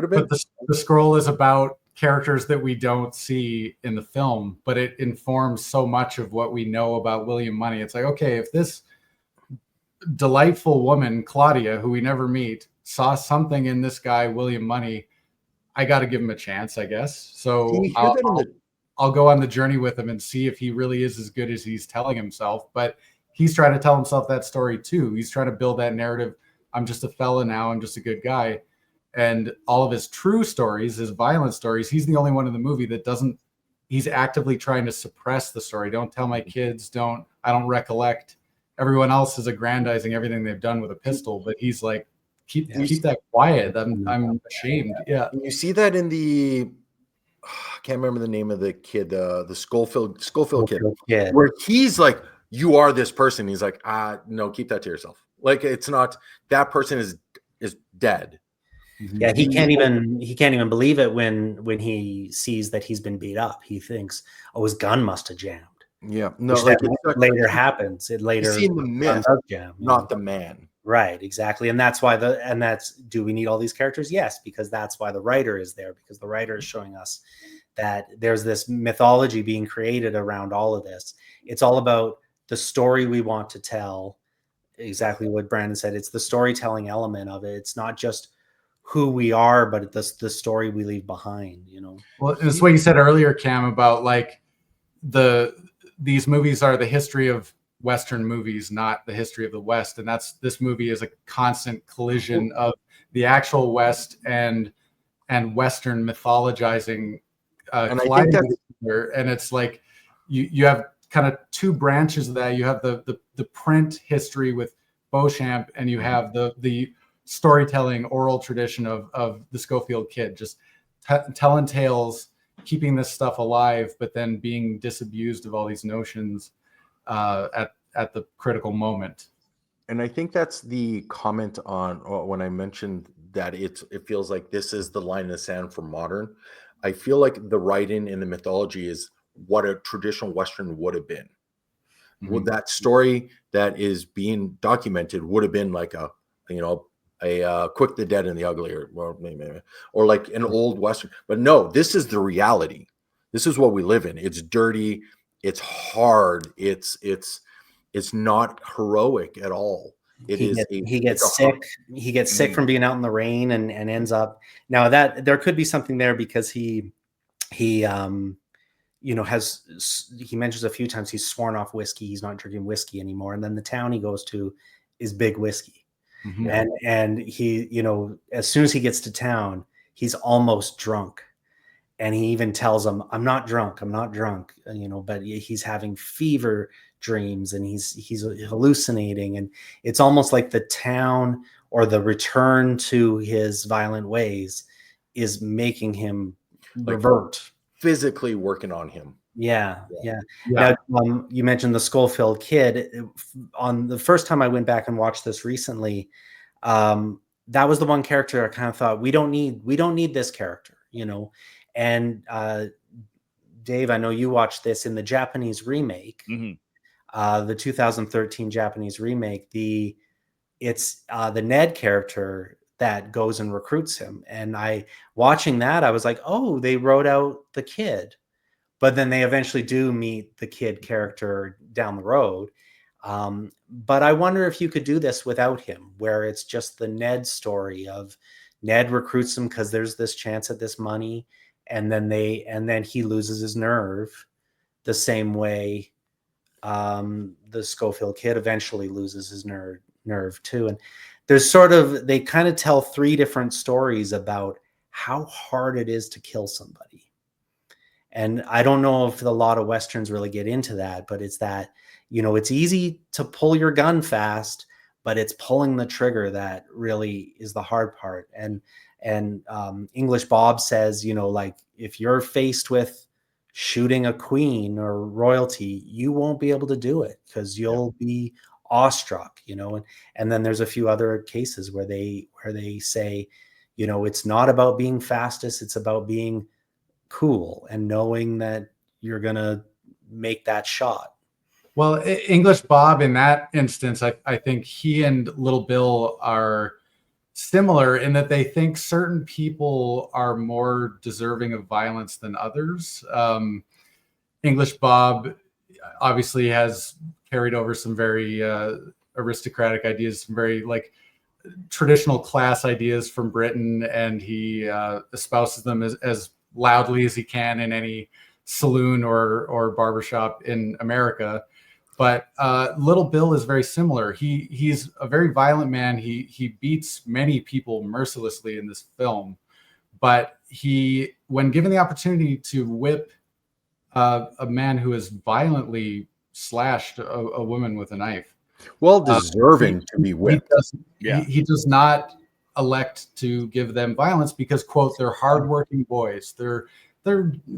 have been. But the scroll is about characters that we don't see in the film, but it informs so much of what we know about William Munny. It's like, okay, if this delightful woman, Claudia, who we never meet, saw something in this guy, William Munny, I got to give him a chance, I guess. So I'll go on the journey with him and see if he really is as good as he's telling himself. But he's trying to tell himself that story too. He's trying to build that narrative. I'm just a fella now. I'm just a good guy. And all of his true stories, his violent stories, he's the only one in the movie that doesn't, he's actively trying to suppress the story. Don't tell my kids, I don't recollect. Everyone else is aggrandizing everything they've done with a pistol, but he's like, keep that quiet. I'm ashamed. Yeah. You see that in the, I can't remember the name of the kid, the Schofield kid, where he's like, you are this person. He's like, no, keep that to yourself. Like, it's not, that person is dead. Yeah, he can't even believe it when he sees that he's been beat up. He thinks, oh, his gun must have jammed. Yeah, no, like later happens. It later seen the myth, jam, not the man. Right, exactly. And that's why do we need all these characters? Yes, because that's why the writer is there, because the writer is showing us that there's this mythology being created around all of this. It's all about the story we want to tell. Exactly what Brandon said. It's the storytelling element of it. It's not just who we are, but the story we leave behind, you know. Well, it's what you said earlier, Cam, about like these movies are the history of Western movies, not the history of the West. And this movie is a constant collision of the actual West and Western mythologizing. And I think and it's like you have kind of two branches of that. You have the print history with Beauchamp, and you have the storytelling oral tradition of the Schofield kid, just telling tales, keeping this stuff alive, but then being disabused of all these notions at the critical moment. And I think that's the comment on when I mentioned that it feels like this is the line in the sand for modern. I feel like the writing in the mythology is what a traditional Western would have been. Mm-hmm. Well, that story that is being documented would have been like a Quick the Dead and the Ugly, or like an old Western. But no, this is the reality. This is what we live in. It's dirty. It's hard. It's not heroic at all. He gets sick. He gets sick from being out in the rain and ends up. Now that there could be something there, because he mentions a few times he's sworn off whiskey. He's not drinking whiskey anymore. And then the town he goes to is big whiskey. Mm-hmm. And he, as soon as he gets to town, he's almost drunk. And he even tells them, I'm not drunk, but he's having fever dreams and he's hallucinating. And it's almost like the town, or the return to his violent ways, is making him revert. Physically working on him. Yeah. Now, you mentioned the Schofield kid. On the first time I went back and watched this recently, that was the one character I kind of thought we don't need this character, and Dave, I know you watched this in the Japanese remake, the 2013 Japanese remake. It's the Ned character that goes and recruits him. And watching that, I was like, oh, they wrote out the kid. But then they eventually do meet the kid character down the road. But I wonder if you could do this without him, where it's just the Ned story of Ned recruits him because there's this chance at this money, and then he loses his nerve the same way the Schofield kid eventually loses his nerve too. And they kind of tell three different stories about how hard it is to kill somebody. And I don't know if a lot of Westerns really get into that, but it's that, it's easy to pull your gun fast, but it's pulling the trigger that really is the hard part. And English Bob says, like, if you're faced with shooting a queen or royalty, you won't be able to do it because you'll be awestruck, and then there's a few other cases where they say, it's not about being fastest, it's about being cool and knowing that you're gonna make that shot. Well, English Bob, in that instance, I think he and Little Bill are similar in that they think certain people are more deserving of violence than others. English Bob obviously has carried over some very aristocratic ideas, some very traditional class ideas from Britain, and he espouses them as loudly as he can in any saloon or barbershop in America. But Little Bill is very similar. He's a very violent man. He beats many people mercilessly in this film, but when given the opportunity to whip a man who has violently slashed a woman with a knife, well deserving to be whipped, he does not elect to give them violence because, quote, they're hardworking boys. They're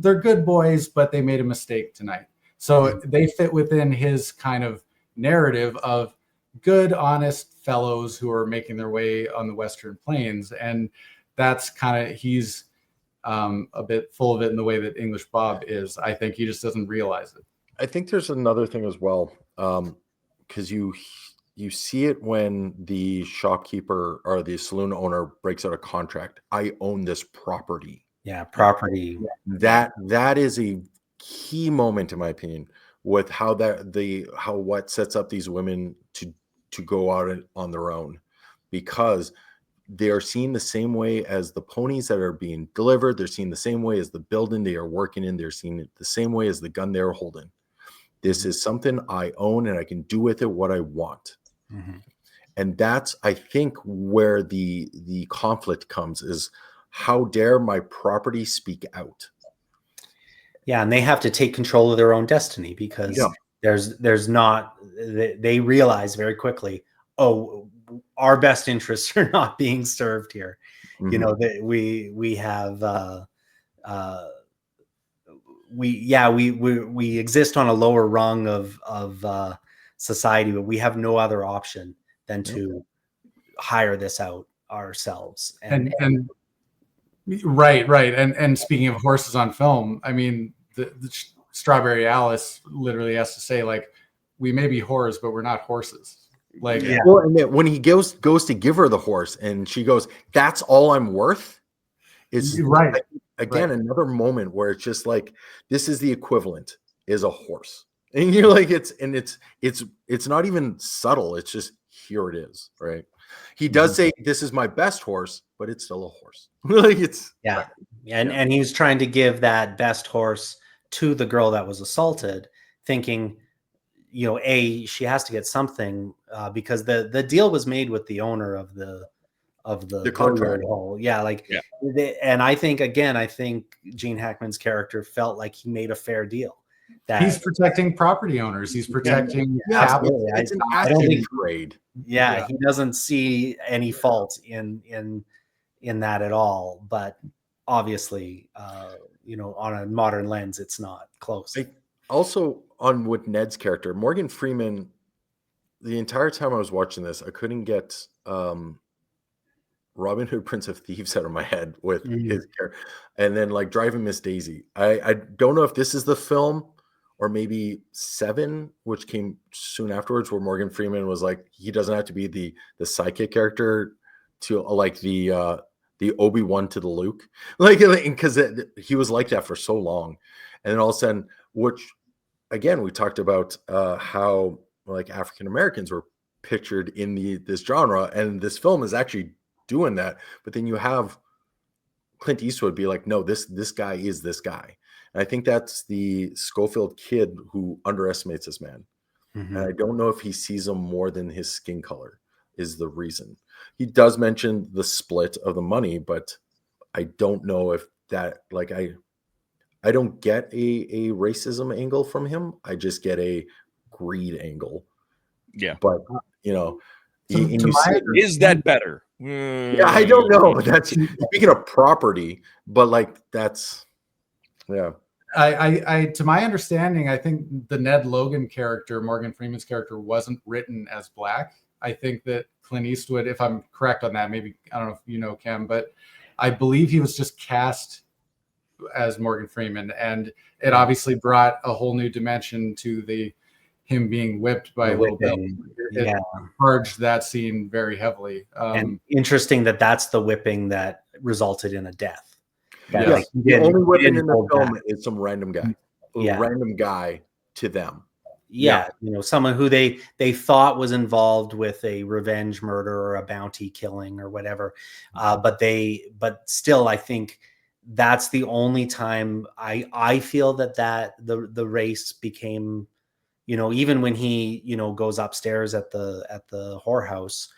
good boys, but they made a mistake tonight. So they fit within his kind of narrative of good, honest fellows who are making their way on the Western Plains. And that's he's a bit full of it in the way that English Bob is. I think he just doesn't realize it. I think there's another thing as well, because you see it when the shopkeeper or the saloon owner breaks out a contract. I own this property. Yeah, property. That is a key moment, in my opinion, with how what sets up these women to go out on their own, because they are seen the same way as the ponies that are being delivered. They're seen the same way as the building they are working in. They're seen the same way as the gun they're holding. This is something I own and I can do with it what I want. Mm-hmm. And that's, I think, where the conflict comes, is how dare my property speak out? Yeah, and they have to take control of their own destiny because there's not, they realize very quickly, oh, our best interests are not being served here. Mm-hmm. We have we exist on a lower rung of society, but we have no other option than to hire this out ourselves. And right. And speaking of horses on film, I mean, the Strawberry Alice literally has to say, we may be whores, but we're not horses. Well, and then when he goes to give her the horse and she goes, "That's all I'm worth," is right. Another moment where it's just this is the equivalent is a horse, and you're it's not even subtle. It's just, here it is, right? He does say, "This is my best horse," but it's still a horse. And he's trying to give that best horse to the girl that was assaulted, thinking, she has to get something because the deal was made with the owner of the contract hole. And I think Gene Hackman's character felt like he made a fair deal. That he's protecting property owners. He's protecting capital. It's an asset trade. He doesn't see any fault in that at all. But obviously, on a modern lens, it's not close. Also, with Ned's character, Morgan Freeman, the entire time I was watching this, I couldn't get Robin Hood, Prince of Thieves out of my head with his character, and then like Driving Miss Daisy. I don't know if this is the film or maybe Seven, which came soon afterwards, where Morgan Freeman was like, he doesn't have to be the sidekick character to like the Obi-Wan to the Luke, like because he was like that for so long, and then all of a sudden, which again we talked about how like African Americans were pictured in this genre, and this film is actually doing that. But then you have Clint Eastwood be like, no, this guy is this guy. And I think that's the Schofield kid who underestimates this man. And I don't know if he sees him more than his skin color is the reason. He does mention the split of the money, but I don't know if that, like, I don't get a racism angle from him. I just get a greed angle. Yeah. But, you know, is that better? Yeah, I don't know. That's speaking of property, but like that's, yeah. I to my understanding, I think the Ned Logan character, Morgan Freeman's character, wasn't written as black. I think that Clint Eastwood, if I'm correct on that, maybe I don't know if you know, Cam, but I believe he was just cast as Morgan Freeman, and it obviously brought a whole new dimension to him being whipped by Little Bill. It charged that scene very heavily. And interesting that's the whipping that resulted in a death. Yes. The only weapon in the film is some random guy. Random guy to them. Yeah. You know, someone who they thought was involved with a revenge murder or a bounty killing or whatever. But still, I think that's the only time I feel that the race became, you know, even when he, you know, goes upstairs at the whorehouse,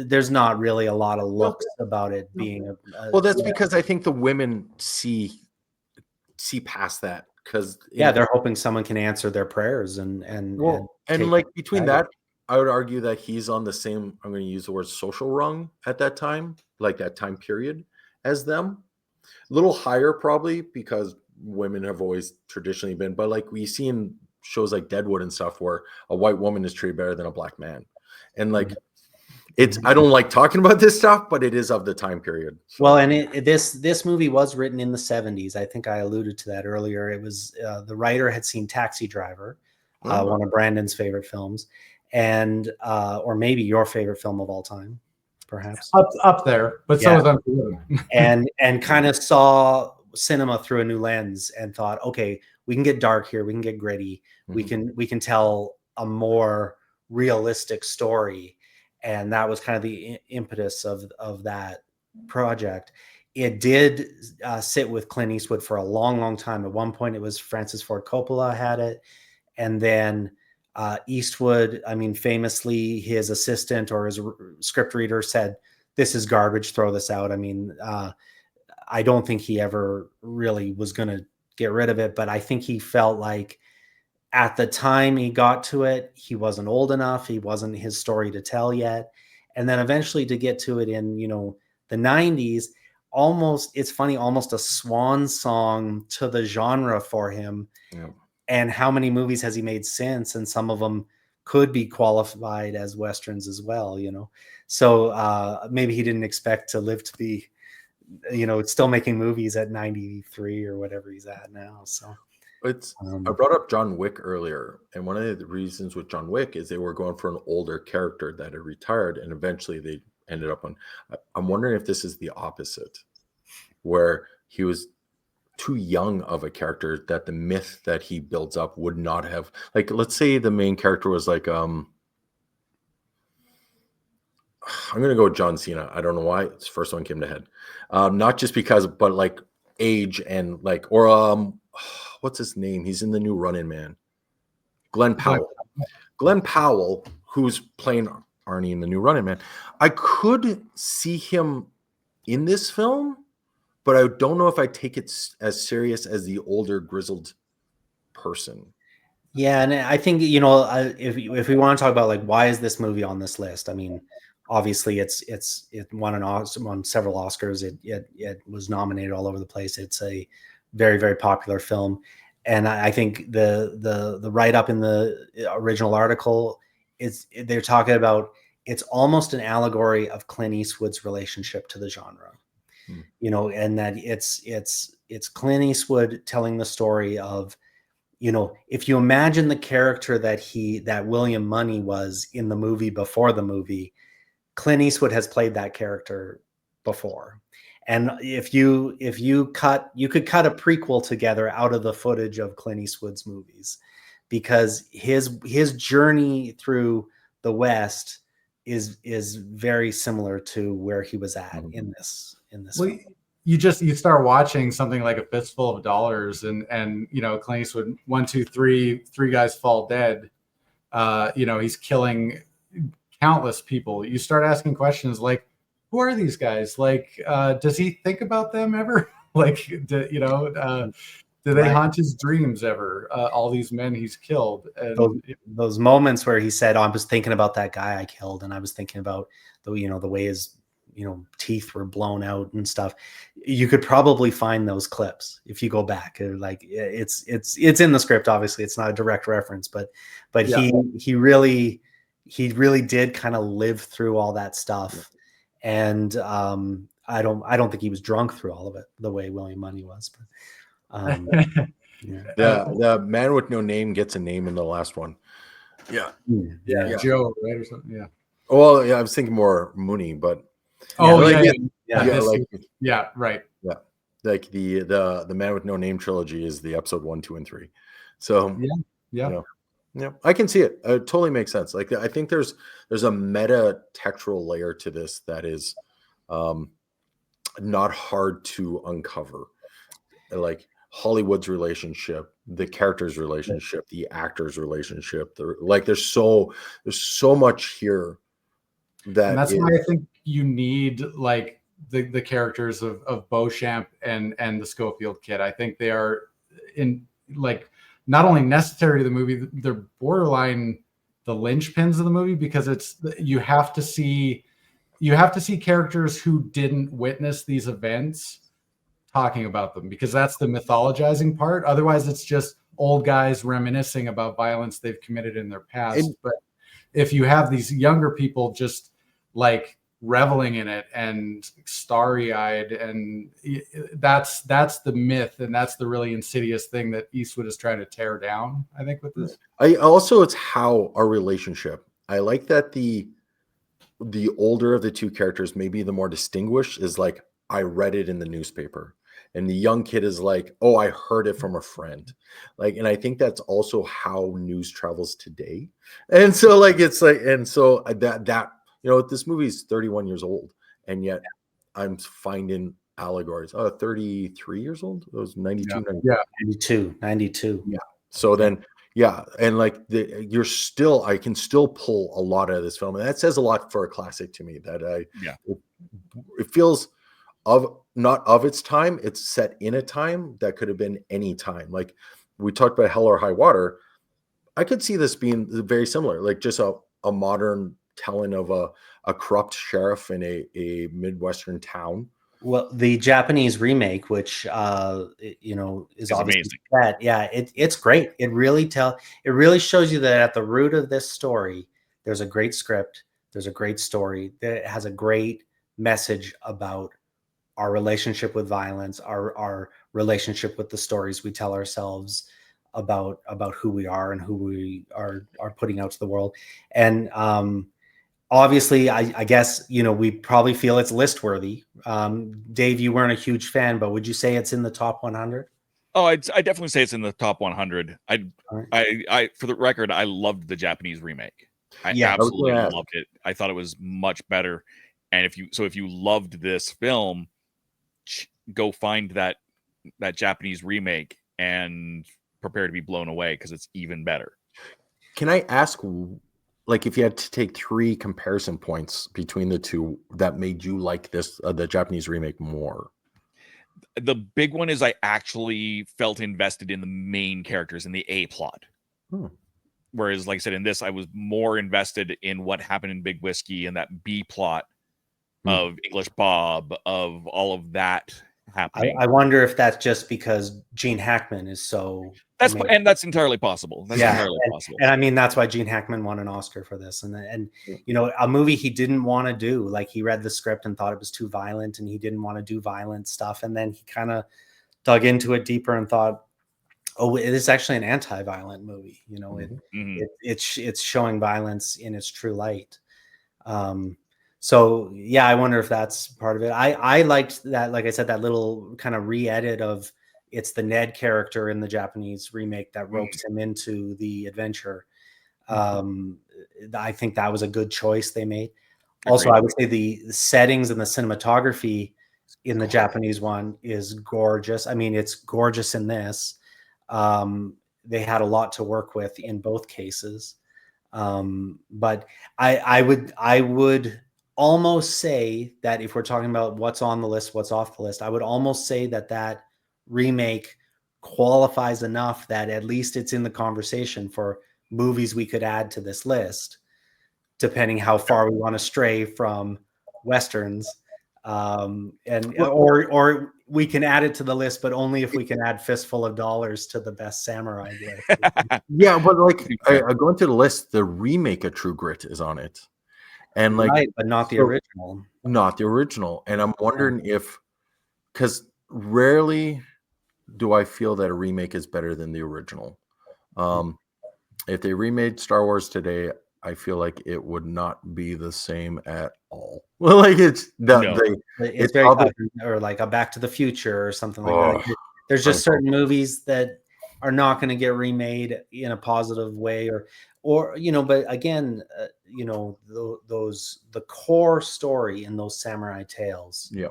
there's not really a lot of looks about it being well, that's because I think the women see past that, because they're hoping someone can answer their prayers and like between that, I would argue that he's on the same, I'm going to use the word social rung at that time, like that time period as them. A little higher probably, because women have always traditionally been, but like we see in shows like Deadwood and stuff where a white woman is treated better than a black man. And like I don't like talking about this stuff, but it is of the time period. So. Well, and this movie was written in the 70s. I think I alluded to that earlier. It was the writer had seen Taxi Driver, one of Brandon's favorite films, and or maybe your favorite film of all time, perhaps. Up there, but so is Unforgiven. and kind of saw cinema through a new lens and thought, okay, we can get dark here, we can get gritty, we can tell a more realistic story. And that was kind of the impetus of that project. It did sit with Clint Eastwood for a long, long time. At one point, it was Francis Ford Coppola had it. And then Eastwood, I mean, famously, his assistant or his script reader said, "This is garbage, throw this out." I mean, I don't think he ever really was going to get rid of it, but I think he felt like at the time he got to it, he wasn't old enough. He wasn't his story to tell yet. And then eventually to get to it in, you know, the 90s, it's funny, almost a swan song to the genre for him. Yeah. And how many movies has he made since? And some of them could be qualified as Westerns as well, you know? So maybe he didn't expect to live to be, you know, still making movies at 93 or whatever he's at now. So I brought up John Wick earlier, and one of the reasons with John Wick is they were going for an older character that had retired, and eventually they ended up on. I'm wondering if this is the opposite, where he was too young of a character that the myth that he builds up would not have. Like, let's say the main character was like, I'm gonna go with John Cena. I don't know why. It's the first one came to head, not just because, but like age and like, or what's his name? He's in the new Running Man. Glenn Powell. Glenn Powell, who's playing Arnie in the new Running Man. I could see him in this film, but I don't know if I take it as serious as the older grizzled person. Yeah, and I think, you know, if we want to talk about like why is this movie on this list? I mean, obviously it won several Oscars. It was nominated all over the place. It's a very, very popular film. And I think the write-up in the original article they're talking about it's almost an allegory of Clint Eastwood's relationship to the genre. You know, and that it's Clint Eastwood telling the story of, you know, if you imagine the character that William Munny was in the movie before the movie, Clint Eastwood has played that character before. And if you could cut a prequel together out of the footage of Clint Eastwood's movies, because his journey through the West is very similar to where he was at in this well, film. You start watching something like A Fistful of Dollars, and you know, Clint Eastwood, 1, 2, 3, 3 guys fall dead. You know, he's killing countless people. You start asking questions like, who are these guys? Like, does he think about them ever? Like, do they haunt his dreams ever? All these men he's killed. And those moments where he said, "Oh, I was thinking about that guy I killed, and I was thinking about the way his teeth were blown out and stuff." You could probably find those clips if you go back. Like, it's in the script. Obviously, it's not a direct reference, but yeah. he really did kind of live through all that stuff, and I don't think he was drunk through all of it the way William Munny was. But, the man with no name gets a name in the last one. Yeah. Joe, right, or something. Yeah. Well, yeah, I was thinking more Munny, but right. Like the Man with No Name trilogy is the episode 1, 2, and 3. So yeah, I can see it. It totally makes sense. Like, I think there's a meta textual layer to this that is not hard to uncover. Like Hollywood's relationship, the characters' relationship, the actors' relationship. There's so much here. And that's why I think you need like the characters of Beauchamp and the Schofield kid. I think they are not only necessary to the movie, they're borderline the linchpins of the movie, because you have to see characters who didn't witness these events talking about them, because that's the mythologizing part. Otherwise, it's just old guys reminiscing about violence they've committed in their past. But if you have these younger people just like reveling in it and starry-eyed, and that's the myth, and that's the really insidious thing that Eastwood is trying to tear down, I think, with this. It's how our relationship, I like that the older of the two characters, maybe the more distinguished, is like, I read it in the newspaper, and the young kid is like, oh, I heard it from a friend. Like, and I think that's also how news travels today. And so that this movie is 31 years old, and yet I'm finding allegories. 33 years old. It was 92. Yeah, 92. Yeah. So then, and like I can still pull a lot out of this film, and that says a lot for a classic to me. That it feels not of its time. It's set in a time that could have been any time. Like we talked about Hell or High Water. I could see this being very similar, like just a modern telling of a corrupt sheriff in a Midwestern town. Well, the Japanese remake, which is obviously amazing. It's great. It really shows you that at the root of this story, there's a great script, there's a great story that has a great message about our relationship with violence, our relationship with the stories we tell ourselves about who we are and who we are putting out to the world. And obviously, I guess, we probably feel it's list worthy. Dave, you weren't a huge fan, but would you say it's in the top 100? Oh, I definitely say it's in the top 100. I for the record, I loved the Japanese remake. I absolutely loved it. I thought it was much better. And if you loved this film, go find that Japanese remake and prepare to be blown away, because it's even better. Can I ask, like, if you had to take 3 comparison points between the two that made you like this, the Japanese remake more? The big one is I actually felt invested in the main characters in the A plot. Whereas, like I said, in this, I was more invested in what happened in Big Whiskey and that B plot of English Bob, of all of that happening. I wonder if that's just because Gene Hackman is so That's entirely possible. That's entirely possible. And I mean, that's why Gene Hackman won an Oscar for this. And you know, a movie he didn't want to do. Like, he read the script and thought it was too violent, and he didn't want to do violent stuff. And then he kind of dug into it deeper and thought, oh, it is actually an anti-violent movie. You know, it's showing violence in its true light. So yeah, I wonder if that's part of it. I liked that, like I said, that little kind of re-edit of, it's the Ned character in the Japanese remake that ropes him into the adventure. I think that was a good choice they made. Also, I would say the settings and the cinematography in the Japanese one is gorgeous. I mean, it's gorgeous in this. They had a lot to work with in both cases. But I would almost say that if we're talking about what's on the list, what's off the list, I would almost say that remake qualifies enough that at least it's in the conversation for movies we could add to this list, depending how far we want to stray from Westerns. Or we can add it to the list, but only if we can add Fistful of Dollars to the best samurai list. Yeah, but like going to the list, the remake of True Grit is on it, and like, right, but not the original. Not the original. And I'm wondering if, because rarely do I feel that a remake is better than the original. If they remade Star Wars today, I feel like it would not be the same at all. Well, like it's very tough, or like a Back to the Future or something like that. There's just certain movies that are not going to get remade in a positive way, or you know. But again, you know, the core story in those samurai tales. Yeah.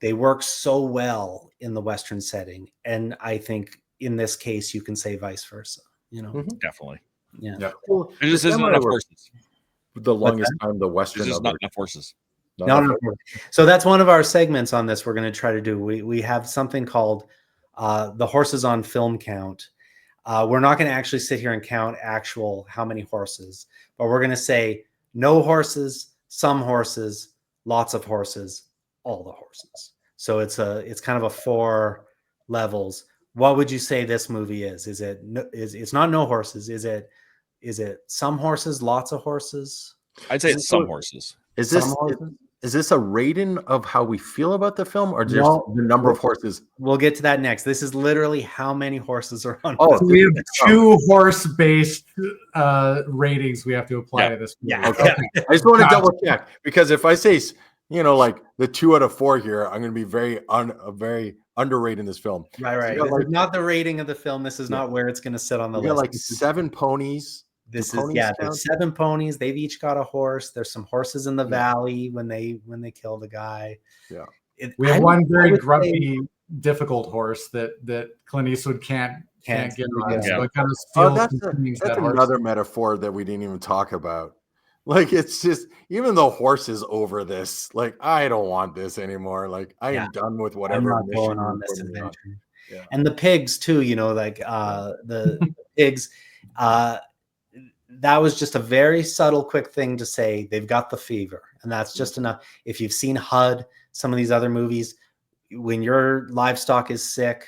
They work so well in the Western setting. And I think in this case, you can say vice versa, you know? Definitely. Yeah. Well, there just isn't enough horses. The longest time, the Western. There's just not enough horses. No. So that's one of our segments on this we're going to try to do. We have something called the horses on film count. We're not going to actually sit here and count how many horses, but we're going to say no horses, some horses, lots of horses, all the horses. So it's kind of a 4 levels. What would you say this movie is? It's not no horses? Is it some horses, lots of horses? I'd say it's some horses. Is this a rating of how we feel about the film, or just the number of horses? We'll get to that next. This is literally how many horses are on. So we have 2 horse-based ratings we have to apply to this movie. Yeah. Okay. I just want to double check, because if I say, you know, like the 2 out of 4 here, I'm going to be very underrating this film. Right. So this is not the rating of the film. This is not where it's going to sit on the list. Got like 7 ponies. There's 7 ponies. They've each got a horse. There's some horses in the valley when they kill the guy. Yeah. We have one very grumpy, difficult horse that Clint Eastwood can't get on. So it kind of that's another metaphor that we didn't even talk about. Like, it's just, even the horse is over this. Like, I don't want this anymore. Like, I am done with whatever I'm not going on this adventure. Yeah. And the pigs too, you know, like the pigs, that was just a very subtle, quick thing to say. They've got the fever, and that's just enough. If you've seen HUD, some of these other movies, when your livestock is sick,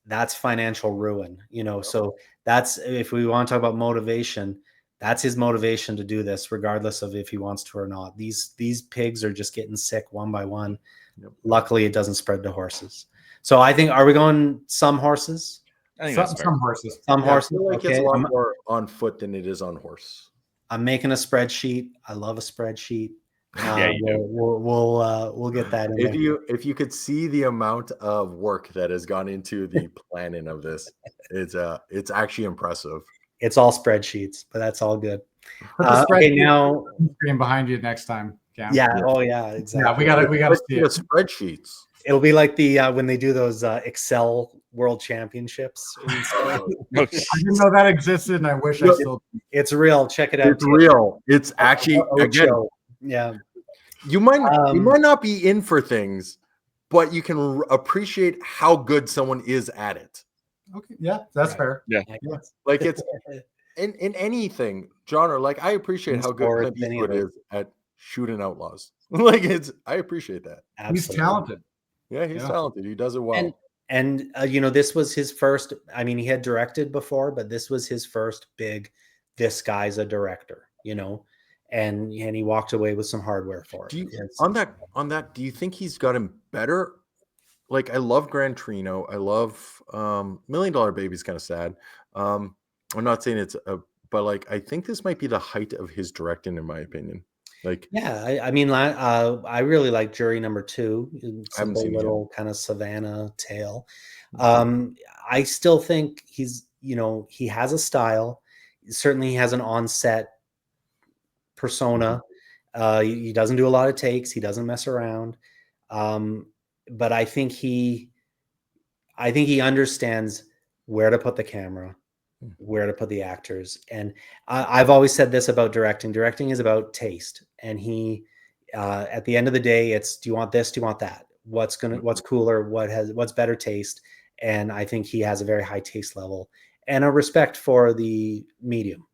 that's financial ruin, you know. So that's, if we want to talk about motivation, that's his motivation to do this, regardless of if he wants to or not. These pigs are just getting sick one by one. Yep. Luckily, it doesn't spread to horses. So I think, are we going some horses? I think some horses. Some horses. I feel like it's a lot more on foot than it is on horse. I'm making a spreadsheet. I love a spreadsheet. We'll get that in there. If you could see the amount of work that has gone into the planning of this, it's actually impressive. It's all spreadsheets, but that's all good. Okay, now screen behind you next time. Cam. Yeah. Oh yeah. Exactly. Yeah, we gotta see it. Spreadsheets. It'll be like the when they do those Excel World Championships. I didn't know that existed, and I wish I still. It's real. Check it out. It's real. It's actually again. Yeah. You might not be in for things, but you can appreciate how good someone is at it. Okay. Yeah, that's fair. Yeah. Like, it's in anything genre. Like, I appreciate how good Clint Eastwood is at shooting outlaws. Like, I appreciate that. Absolutely. He's talented. Yeah, he's talented. He does it well. And you know, this was his first. I mean, he had directed before, but this was his first big. This guy's a director, you know, and he walked away with some hardware for it. Do you It's- on that? Do you think he's gotten better? Like, I love Gran Torino. I love $1 Million Baby's kind of sad. I'm not saying it's a, but like, I think this might be the height of his directing, in my opinion. Like, Yeah, I mean, I really like Jury Number 2. I haven't Simple seen it yet. little kind of Savannah tale. I still think he's, you know, he has a style. Certainly, he has an on-set persona. He doesn't do a lot of takes. He doesn't mess around. But I think he understands where to put the camera, where to put the actors. And I've always said this about directing. Directing is about taste. And he, at the end of the day, it's, do you want this? Do you want that? What's cooler? What's better taste? And I think he has a very high taste level and a respect for the medium.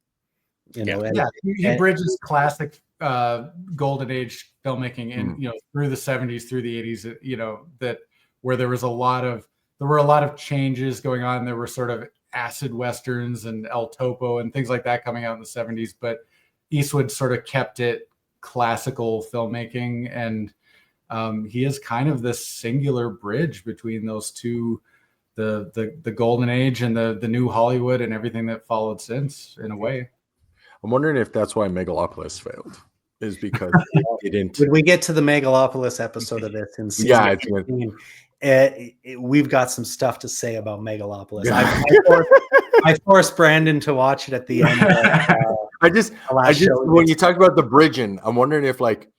You know, he bridges classic golden age filmmaking and you know, through the 70s, through the 80s, you know, that where there were a lot of changes going on. There were sort of acid westerns and El Topo and things like that coming out in the 70s, but Eastwood sort of kept it classical filmmaking, and he is kind of this singular bridge between those two, the golden age and the new Hollywood and everything that followed since, in a way. I'm wondering if that's why Megalopolis failed, is because it didn't. When we get to the Megalopolis episode of this in season 18, we've got some stuff to say about Megalopolis. I forced Brandon to watch it at the end. I just when you talk about the bridging, I'm wondering if like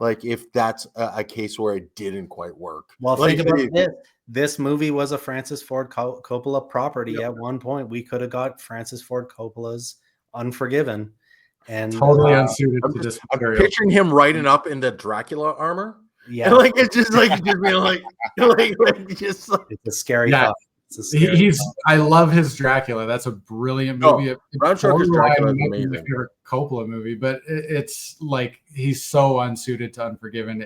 if that's a case where it didn't quite work. Well, think about this. This movie was a Francis Ford Coppola property. Yep. At one point, we could have got Francis Ford Coppola's Unforgiven, and totally unsuited to this material. I'm picturing him riding up in the Dracula armor. Yeah, and like it's just like just being like just like, it's a scary thought. I love his Dracula. That's a brilliant movie. Bram Stoker's Dracula is amazing. My favorite Coppola movie, but it's like he's so unsuited to Unforgiven.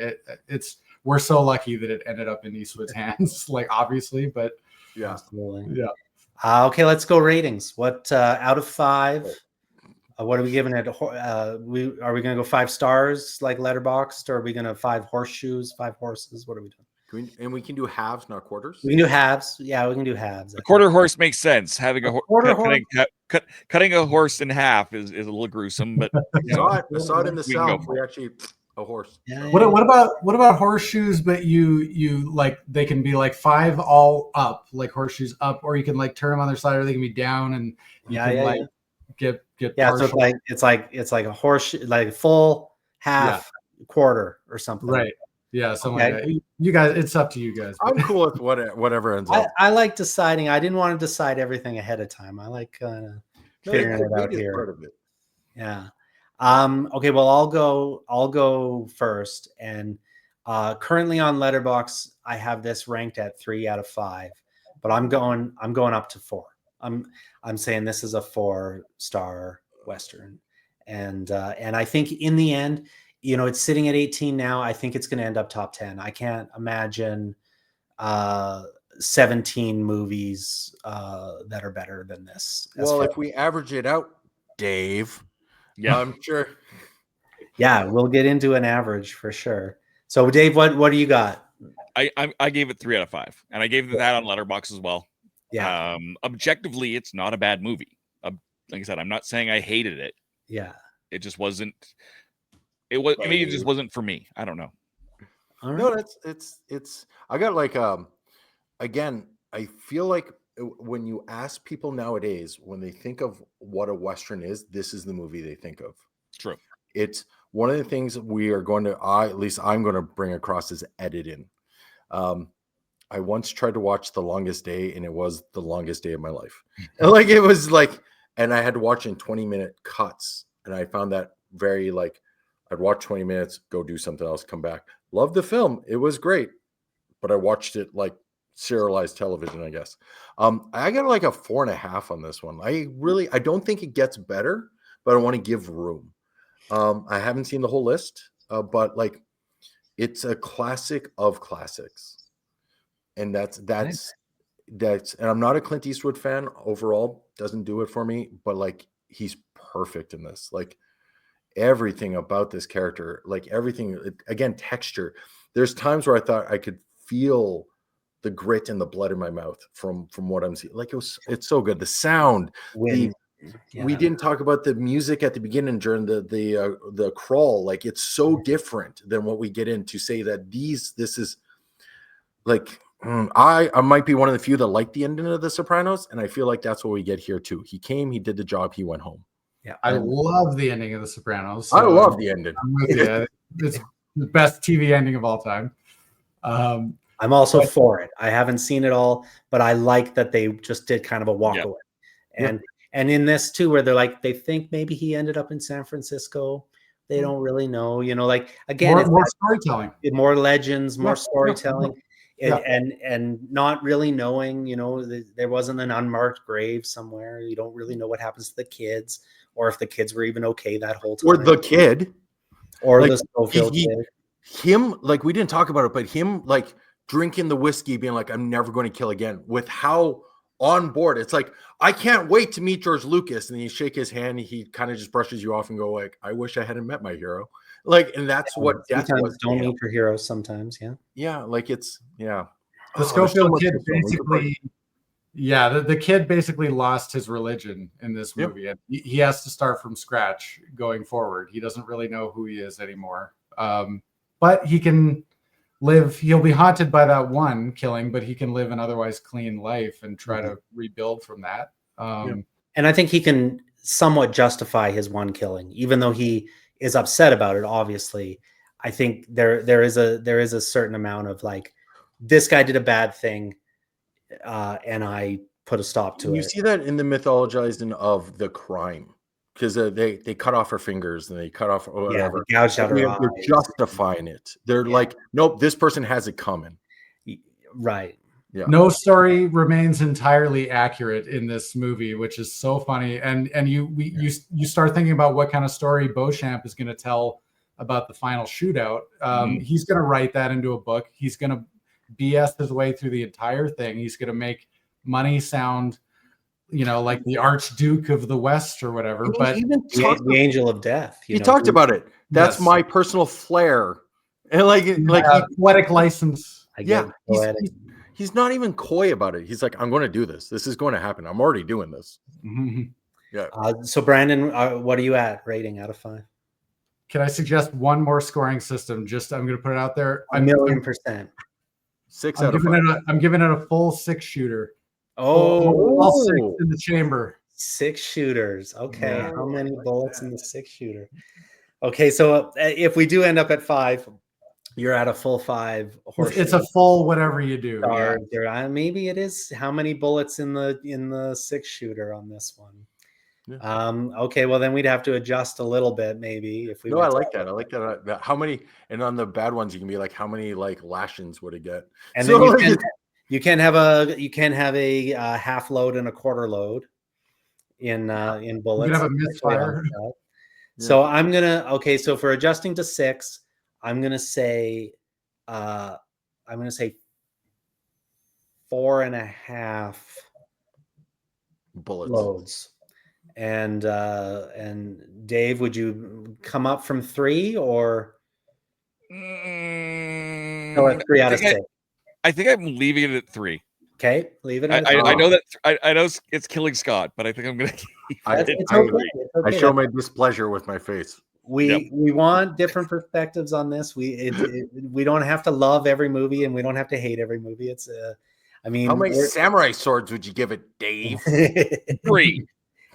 We're so lucky that it ended up in Eastwood's hands, like obviously, but yeah, absolutely. Yeah. Okay, let's go ratings. What out of 5? What are we giving it? Are we going to go 5 stars like Letterboxd, or are we going to 5 horseshoes, 5 horses? What are we doing? We can do halves, not quarters. We can do halves. Yeah, we can do halves. A quarter horse makes sense. Having cutting a horse in half is a little gruesome, but I saw it in the South. We actually a horse. Yeah, what about horseshoes? But you like, they can be like 5 all up, like horseshoes up, or you can like turn them on their side, or they can be down, and you can get so it's like a horse, like full, half, quarter, or something. Right. Yeah, something like that. You guys, it's up to you guys. I'm cool with whatever ends up. I like deciding. I didn't want to decide everything ahead of time. I like figuring it out here. Part of it. Yeah. Okay. Well, I'll go first. And currently on Letterboxd, I have this ranked at 3 out of 5, but I'm going up to 4. I'm saying this is a 4-star Western, and I think in the end, you know, it's sitting at 18 now. I think it's going to end up top 10. I can't imagine 17 movies that are better than this. Well, if we average it out, Dave, I'm sure. Yeah, we'll get into an average for sure. So, Dave, what do you got? I gave it 3 out of 5, and I gave that on Letterboxd as well. Yeah. Objectively, it's not a bad movie. Like I said, I'm not saying I hated it. Yeah. It just wasn't. Maybe it just wasn't for me. I don't know. All right. No, it's. I got like again. I feel like when you ask people nowadays, when they think of what a Western is, this is the movie they think of. True. It's one of the things we are going to. At least I'm going to bring across is editing. I once tried to watch The Longest Day, and it was the longest day of my life. And like it was like, and I had to watch in 20-minute cuts, and I found that very like, I'd watch 20 minutes, go do something else, come back. Loved the film; it was great, but I watched it like serialized television, I guess. I got like a 4.5 on this one. I don't think it gets better, but I want to give room. I haven't seen the whole list, but like, it's a classic of classics. And that's and I'm not a Clint Eastwood fan overall, doesn't do it for me, but like he's perfect in this. Like everything about this character, like everything, again, texture. There's times where I thought I could feel the grit and the blood in my mouth from what I'm seeing. Like it's so good. The sound, we didn't talk about the music at the beginning during the crawl. Like it's so different than what we get in to say that this is like, I might be one of the few that like the ending of The Sopranos, and I feel like that's what we get here too. He came, he did the job, he went home. Yeah, I love the ending of The Sopranos. So I love the ending. I'm with you. It's the best TV ending of all time. I'm also for it. I haven't seen it all, but I like that they just did kind of a walk away. And in this too, where they're like, they think maybe he ended up in San Francisco. They don't really know, like again, more storytelling, more legends, more storytelling. And not really knowing, there wasn't an unmarked grave somewhere. You don't really know what happens to the kids, or if the kids were even okay that whole time. Or the kid. Or like, the Schofield kid. Him, like, we didn't talk about it, but him, like, drinking the whiskey, being like, I'm never going to kill again, with how on board. It's like, I can't wait to meet George Lucas. And you shake his hand, he kind of just brushes you off and go like, I wish I hadn't met my hero. Like, and that's what death was. Don't meet your heroes sometimes. Yeah. Like it's, The Schofield kid basically, the kid basically lost his religion in this movie. And he has to start from scratch going forward. He doesn't really know who he is anymore. But he can live, he'll be haunted by that one killing, but he can live an otherwise clean life and try to rebuild from that. And I think he can somewhat justify his one killing, even though he is upset about it. Obviously, I think there is a certain amount of like, this guy did a bad thing, and I put a stop to it. You see that in the mythologizing of the crime, because they cut off her fingers and they cut off whatever. They gouged out her eyes. They're justifying it. They're like, nope, this person has it coming. Right. Yeah. No story remains entirely accurate in this movie, which is so funny. And you start thinking about what kind of story Beauchamp is going to tell about the final shootout. He's going to write that into a book. He's going to BS his way through the entire thing. He's going to make Munny sound, like the Archduke of the West or whatever. But the angel of death. He talked about it. That's my personal flair, and poetic license. He's not even coy about it. He's like, I'm going to do this. This is going to happen. I'm already doing this. Yeah. So Brandon, what are you at rating out of 5? Can I suggest one more scoring system? I'm going to put it out there. 1,000,000%. 6 out of 5. I'm giving it a full 6-shooter. All 6 in the chamber. 6 shooters. Okay. Yeah. How many bullets in the 6-shooter? Okay. So if we do end up at 5, you're at a full 5 horseshoe. It's a full whatever you do. Maybe it is. How many bullets in the 6-shooter on this one? Yeah. Okay, well then we'd have to adjust a little bit, maybe. If we. No, I like that. I like that. How many? And on the bad ones, you can be like, how many like lashings would it get? And so, then you can have a half load and a quarter load in bullets. You can have a misfire. So I'm gonna So for adjusting to 6. I'm gonna say 4.5 bullets loads. And Dave, would you come up from 3 or 3 out of 6? I think I'm leaving it at 3. Okay, leave it. I know that I know it's killing Scott, but I think I'm gonna keep it. I show my displeasure with my face. We want different perspectives on this. We don't have to love every movie, and we don't have to hate every movie. It's how many samurai swords would you give it, Dave? 3.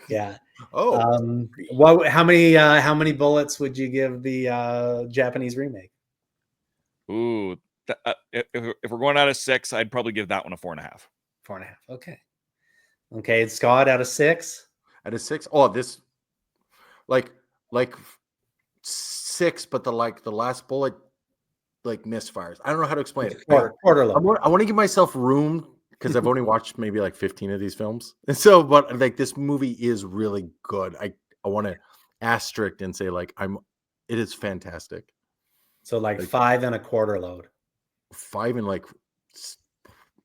Yeah. Oh. How many bullets would you give the Japanese remake? Ooh, if we're going out of 6, I'd probably give that one a 4.5. 4.5. Okay. Scott, out of 6. Out of 6. Oh, this like 6, but the last bullet misfires. I don't know how to explain it. Quarter load. I want to give myself room because I've only watched maybe like 15 of these films, and so but like this movie is really good. I want to asterisk and say it is fantastic. So 5 and a quarter load. 5 and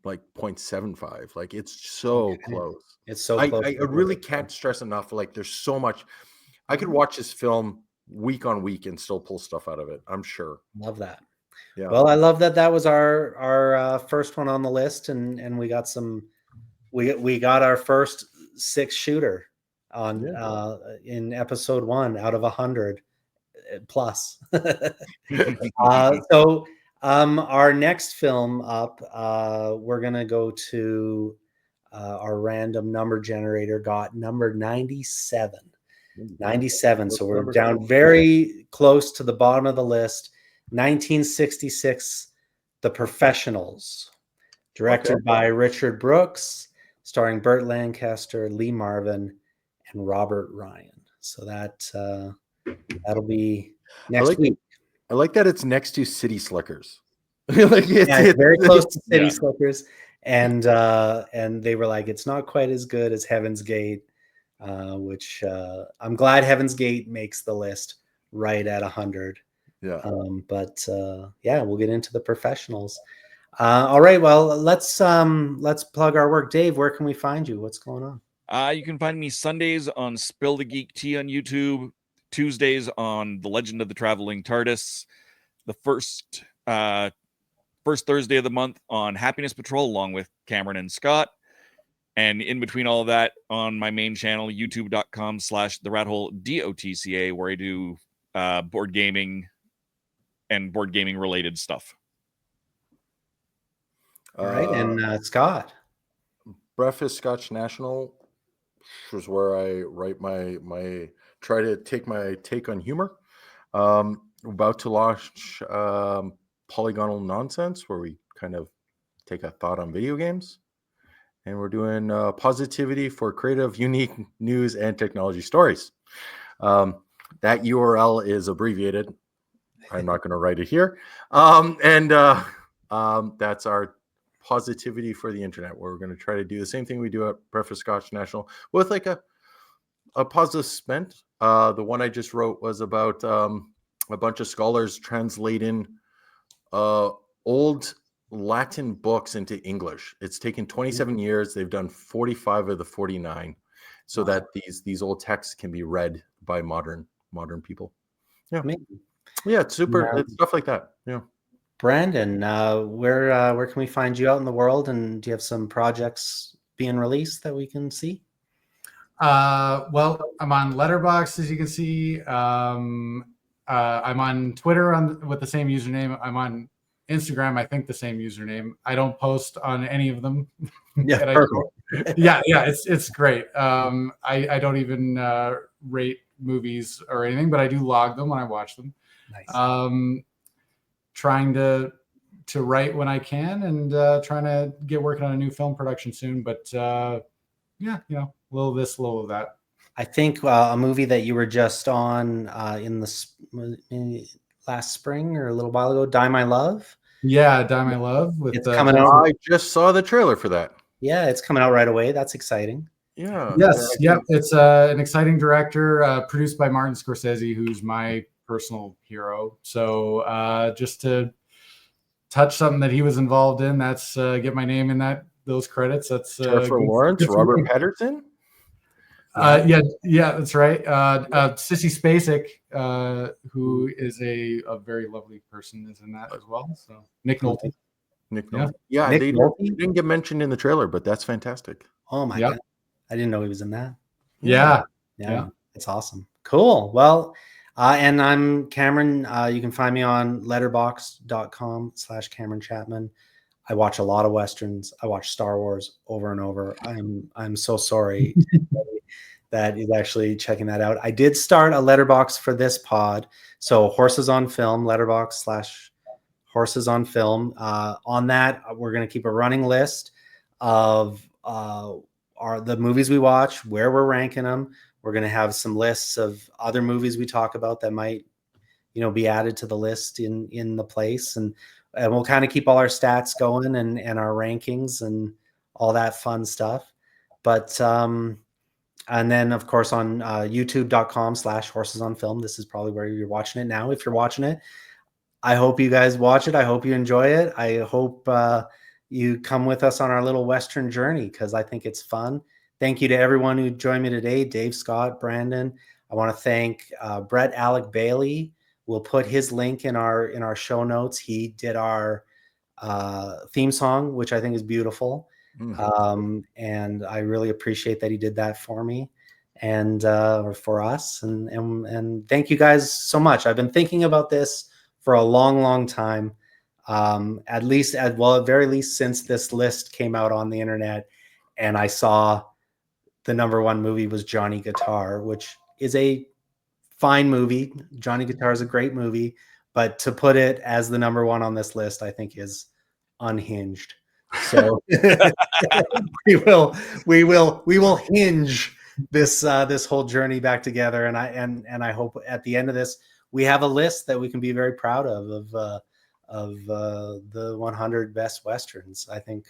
like 0.75. Like it's so close. It's so close. I really can't stress enough. Like there's so much. I could watch this film week on week and still pull stuff out of it. I'm sure. Love that. Yeah. Well, I love that that was our first one on the list, and we got some. We got our first 6-shooter on in episode 1 out of 100 plus. So our next film up, we're gonna go to our random number generator. Got number 97. 97. So we're down very close to the bottom of the list. 1966, The Professionals, directed by Richard Brooks, starring Burt Lancaster, Lee Marvin, and Robert Ryan. So that'll be next week. I like that it's next to City Slickers. It's very close to City Slickers, and they were like, it's not quite as good as Heaven's Gate, which I'm glad Heaven's Gate makes the list right at 100. Yeah. But we'll get into The Professionals. All right. Well, let's plug our work. Dave, where can we find you? What's going on? You can find me Sundays on Spill the Geek Tea on YouTube, Tuesdays on The Legend of the Traveling TARDIS, the first Thursday of the month on Happiness Patrol, along with Cameron and Scott. And in between all of that, on my main channel, youtube.com/TheRatHole, where I do board gaming and board gaming related stuff. All right. And Scott. Breakfast Scotch National is where I write my try to take my take on humor. About to launch Polygonal Nonsense, where we kind of take a thought on video games. And we're doing positivity for creative, unique news and technology stories. That URL is abbreviated. I'm not going to write it here. That's our positivity for the internet, where we're going to try to do the same thing we do at Breakfast Scotch National with like a positive spin. The one I just wrote was about a bunch of scholars translating old Latin books into English. It's taken 27 years. They've done 45 of the 49 so that these old texts can be read by modern people. Yeah. Amazing. Yeah, it's super. It's stuff like that. Yeah. Brandon, where can we find you out in the world, and do you have some projects being released that we can see? Well, I'm on Letterboxd, as you can see. I'm on Twitter with the same username. I'm on Instagram, I think the same username. I don't post on any of them. Yeah, it's great. I don't even rate movies or anything, but I do log them when I watch them. Nice. Trying to write when I can, and trying to get working on a new film production soon. But a little of this, a little of that. I think a movie that you were just on in last spring or a little while ago, Die My Love. Yeah, Die My Love. It's coming out. I just saw the trailer for that. Yeah, it's coming out right away. That's exciting. Yeah. Yes. Yep. It's an exciting director, produced by Martin Scorsese, who's my personal hero. So just to touch something that he was involved in, that's get my name in those credits. That's Jennifer Lawrence, Robert Pattinson. Yeah, that's right. Sissy Spacek, who is a very lovely person, is in that as well. So Nick Nolte. Nick Nolte. Yeah, they didn't get mentioned in the trailer, but that's fantastic. Oh my God. I didn't know he was in that. Yeah. It's awesome. Cool. Well, and I'm Cameron. You can find me on letterboxd.com/Cameron Chapman. I watch a lot of Westerns. I watch Star Wars over and over. I'm so sorry that is actually checking that out. I did start a letterbox for this pod. So Horses on Film, letterbox/Horses on Film. On that, we're going to keep a running list of the movies we watch, where we're ranking them. We're going to have some lists of other movies we talk about that might, be added to the list in the place. And we'll kind of keep all our stats going and our rankings and all that fun stuff. But, and then of course on youtube.com/Horses on Film, this is probably where you're watching it now. If you're watching it, I hope you guys watch it. I hope you enjoy it. I hope, you come with us on our little Western journey, because I think it's fun. Thank you to everyone who joined me today. Dave, Scott, Brandon. I want to thank Brett Alec Bailey. We'll put his link in our show notes. He did our theme song, which I think is beautiful. And I really appreciate that he did that for me and for us. And thank you guys so much. I've been thinking about this for a long, long time. At very least since this list came out on the internet, and I saw the #1 movie was Johnny Guitar, which is a fine movie. Johnny Guitar is a great movie, but to put it as the #1 on this list, I think is unhinged. So we will hinge this whole journey back together. And I hope at the end of this, we have a list that we can be very proud of the 100 best Westerns. I think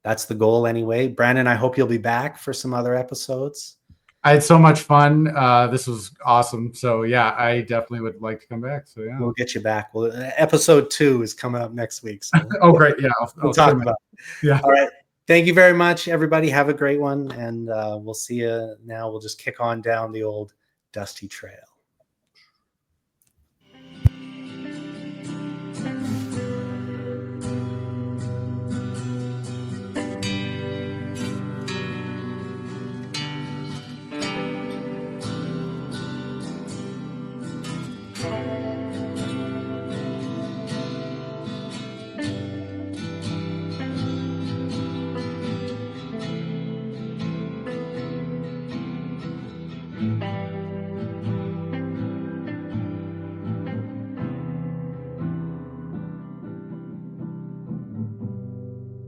that's the goal anyway. Brandon, I hope you'll be back for some other episodes. I had so much fun. This was awesome. So yeah, I definitely would like to come back. So yeah, we'll get you back. Well, episode 2 is coming up next week. So oh, great. Yeah. We'll talk about it. Yeah. All right. Thank you very much, everybody. Have a great one. And we'll see you now. We'll just kick on down the old dusty trail.